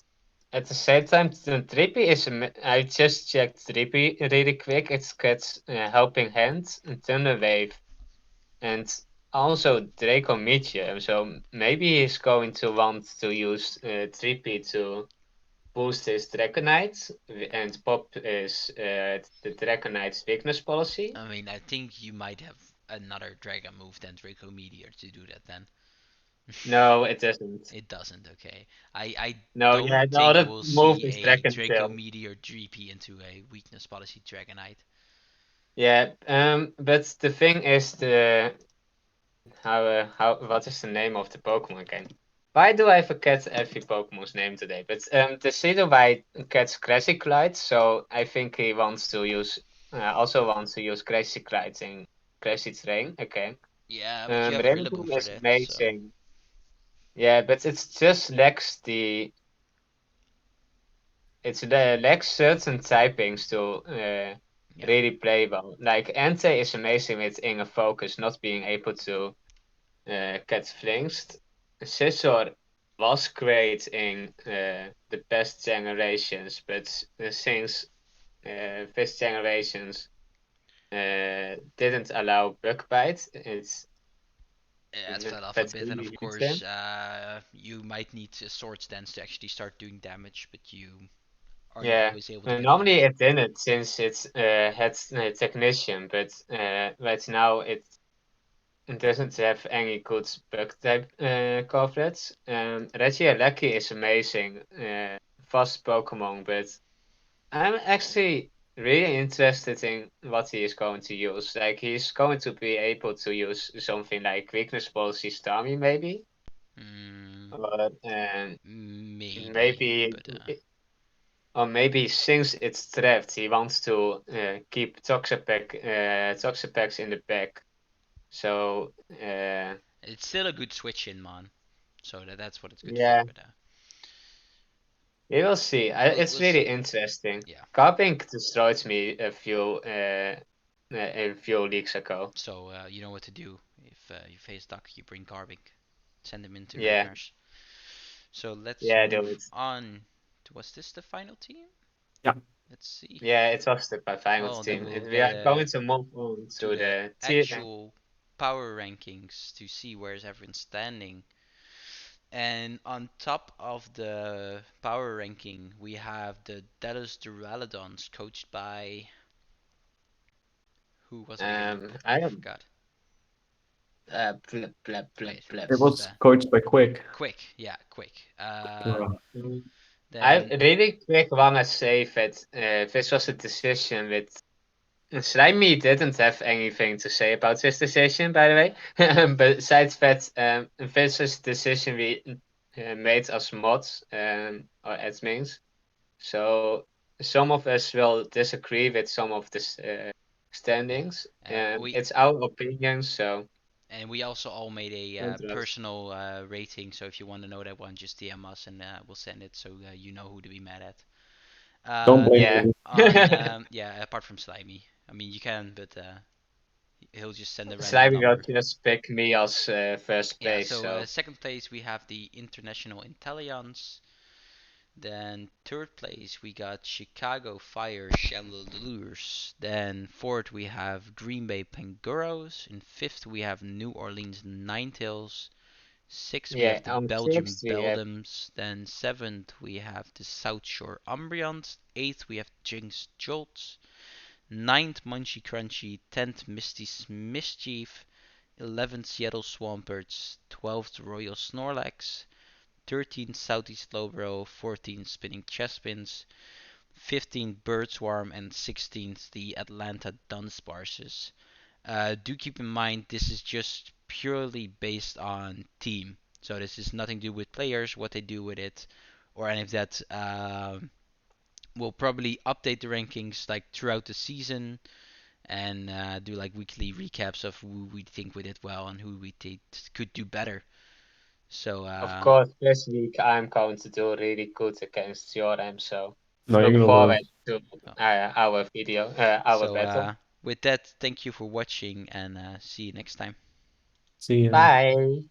Speaker 3: at the same time, the Trippy is. I just checked Trippy really quick. It's got Helping Hand, and Thunder Wave, and also Draco Meteor. So maybe he's going to want to use Trippy to boost his Dragonite, and Pop is the Dragonite's weakness policy.
Speaker 1: I mean, I think you might have another Dragon move than Draco Meteor to do that then.
Speaker 3: No, it doesn't.
Speaker 1: It doesn't, okay. I
Speaker 3: No,
Speaker 1: don't
Speaker 3: yeah, the
Speaker 1: think
Speaker 3: other
Speaker 1: we'll
Speaker 3: move
Speaker 1: see
Speaker 3: is
Speaker 1: a
Speaker 3: Dragon
Speaker 1: Draco
Speaker 3: Tail.
Speaker 1: Meteor 3P into a weakness policy Dragonite.
Speaker 3: Yeah, but the thing is how what is the name of the Pokemon again? Why do I forget every Pokemon's name today? But the Sidowai gets Crazy Glide, so I think he wants to use also wants to use Crazy Glide in Crazy Train. Okay.
Speaker 1: Yeah, but you have a Rillaboom
Speaker 3: Rillaboom
Speaker 1: for
Speaker 3: is
Speaker 1: that, so
Speaker 3: amazing. Yeah, but it's just lacks lacks certain typings to
Speaker 1: yeah.
Speaker 3: really play well. Like Entei is amazing with Inner Focus not being able to get flinched. Scizor was great in the past generations, but since this generations didn't allow bug bite,
Speaker 1: Yeah, it fell off a
Speaker 3: that's
Speaker 1: bit, and
Speaker 3: really
Speaker 1: of
Speaker 3: hurts
Speaker 1: course,
Speaker 3: them.
Speaker 1: you might need a Sword Stance to actually start doing damage, but you are not
Speaker 3: Yeah,
Speaker 1: always able to get that.
Speaker 3: normally it didn't since it's had technician, but right now it doesn't have any good bug type coverage. Regieleki is amazing, fast Pokemon, but I'm actually really interested in what he is going to use. Like he's going to be able to use something like Weakness Policy Starmie, maybe,
Speaker 1: Mm,
Speaker 3: or
Speaker 1: maybe,
Speaker 3: maybe
Speaker 1: but
Speaker 3: or maybe since it's trapped, he wants to keep Toxapex in the back. So
Speaker 1: it's still a good switch in, man. So that's what it's good for.
Speaker 3: yeah,
Speaker 1: But
Speaker 3: we will see. It's
Speaker 1: we'll
Speaker 3: really
Speaker 1: see.
Speaker 3: interesting.
Speaker 1: Yeah.
Speaker 3: Carping destroyed me a few leagues ago.
Speaker 1: So you know what to do if you face Duck. You bring Garbink, send him into
Speaker 3: Yeah,
Speaker 1: Nightmares. So let's
Speaker 3: yeah, do
Speaker 1: move
Speaker 3: it.
Speaker 1: on. Was this the final team?
Speaker 2: Yeah.
Speaker 1: Let's see.
Speaker 3: Yeah, it was the final
Speaker 1: Well, then
Speaker 3: team.
Speaker 1: we'll
Speaker 3: We
Speaker 1: get
Speaker 3: are going to move on
Speaker 1: to
Speaker 3: to
Speaker 1: the
Speaker 3: the tier.
Speaker 1: actual power rankings to see where's everyone standing. And on top of the power ranking, we have the Dallas Duraludons, coached by who was it again?
Speaker 3: I
Speaker 1: I
Speaker 3: am
Speaker 1: forgot.
Speaker 3: blip, blip, blip,
Speaker 1: Wait,
Speaker 3: blip.
Speaker 2: It
Speaker 1: it's
Speaker 2: was coached by Quick.
Speaker 1: Quick. Yeah, Quick.
Speaker 3: Mm. I
Speaker 1: Then
Speaker 3: really quick want to say that this was a decision with Slimy didn't have anything to say about this decision, by the way. Besides that, this is decision we made as mods or admins. So some of us will disagree with some of the standings.
Speaker 1: we
Speaker 3: It's our opinion, so
Speaker 1: And we also all made a
Speaker 3: Interesting.
Speaker 1: personal rating, so if you want to know that one, just DM us and we'll send it so you know who to be mad at.
Speaker 2: Don't blame
Speaker 3: Yeah.
Speaker 1: Then
Speaker 2: me.
Speaker 1: on yeah, apart from Slimy. I mean, you can, but he'll just send a random
Speaker 3: Slimy will
Speaker 1: number.
Speaker 3: just pick me as first
Speaker 1: Yeah,
Speaker 3: place,
Speaker 1: so
Speaker 3: so
Speaker 1: second place we have the International Intelligence. Then third place we got Chicago Fire Chandelures. Then fourth we have Green Bay Panguros. In fifth we have New Orleans Ninetales. Sixth we
Speaker 3: yeah,
Speaker 1: have the
Speaker 3: on
Speaker 1: Belgium
Speaker 3: sixth we have
Speaker 1: Beldams. Then seventh we have the South Shore Umbrians. Eighth we have Jinx Jolts. Ninth Munchy Crunchy. 10th Misty Mischief. 11th Seattle Swamperts. 12th Royal Snorlax. 13th Southeast Slowbro. 14th Spinning Chespins. 15th Bird Swarm. And 16th the Atlanta Dunsparces. Do keep in mind this is just purely based on team. So this is nothing to do with players, what they do with it, or any of that. We'll probably update the rankings like throughout the season and do like weekly recaps of who we think we did well and who we think could do better. So
Speaker 3: of course this week I'm going to do really good against Jordan, so
Speaker 2: No, you're
Speaker 3: look
Speaker 2: gonna
Speaker 3: forward
Speaker 2: lose.
Speaker 3: to
Speaker 1: uh,
Speaker 3: our video, our
Speaker 1: so
Speaker 3: battle.
Speaker 1: with that, thank you for watching and see you next time.
Speaker 2: See ya.
Speaker 3: Bye.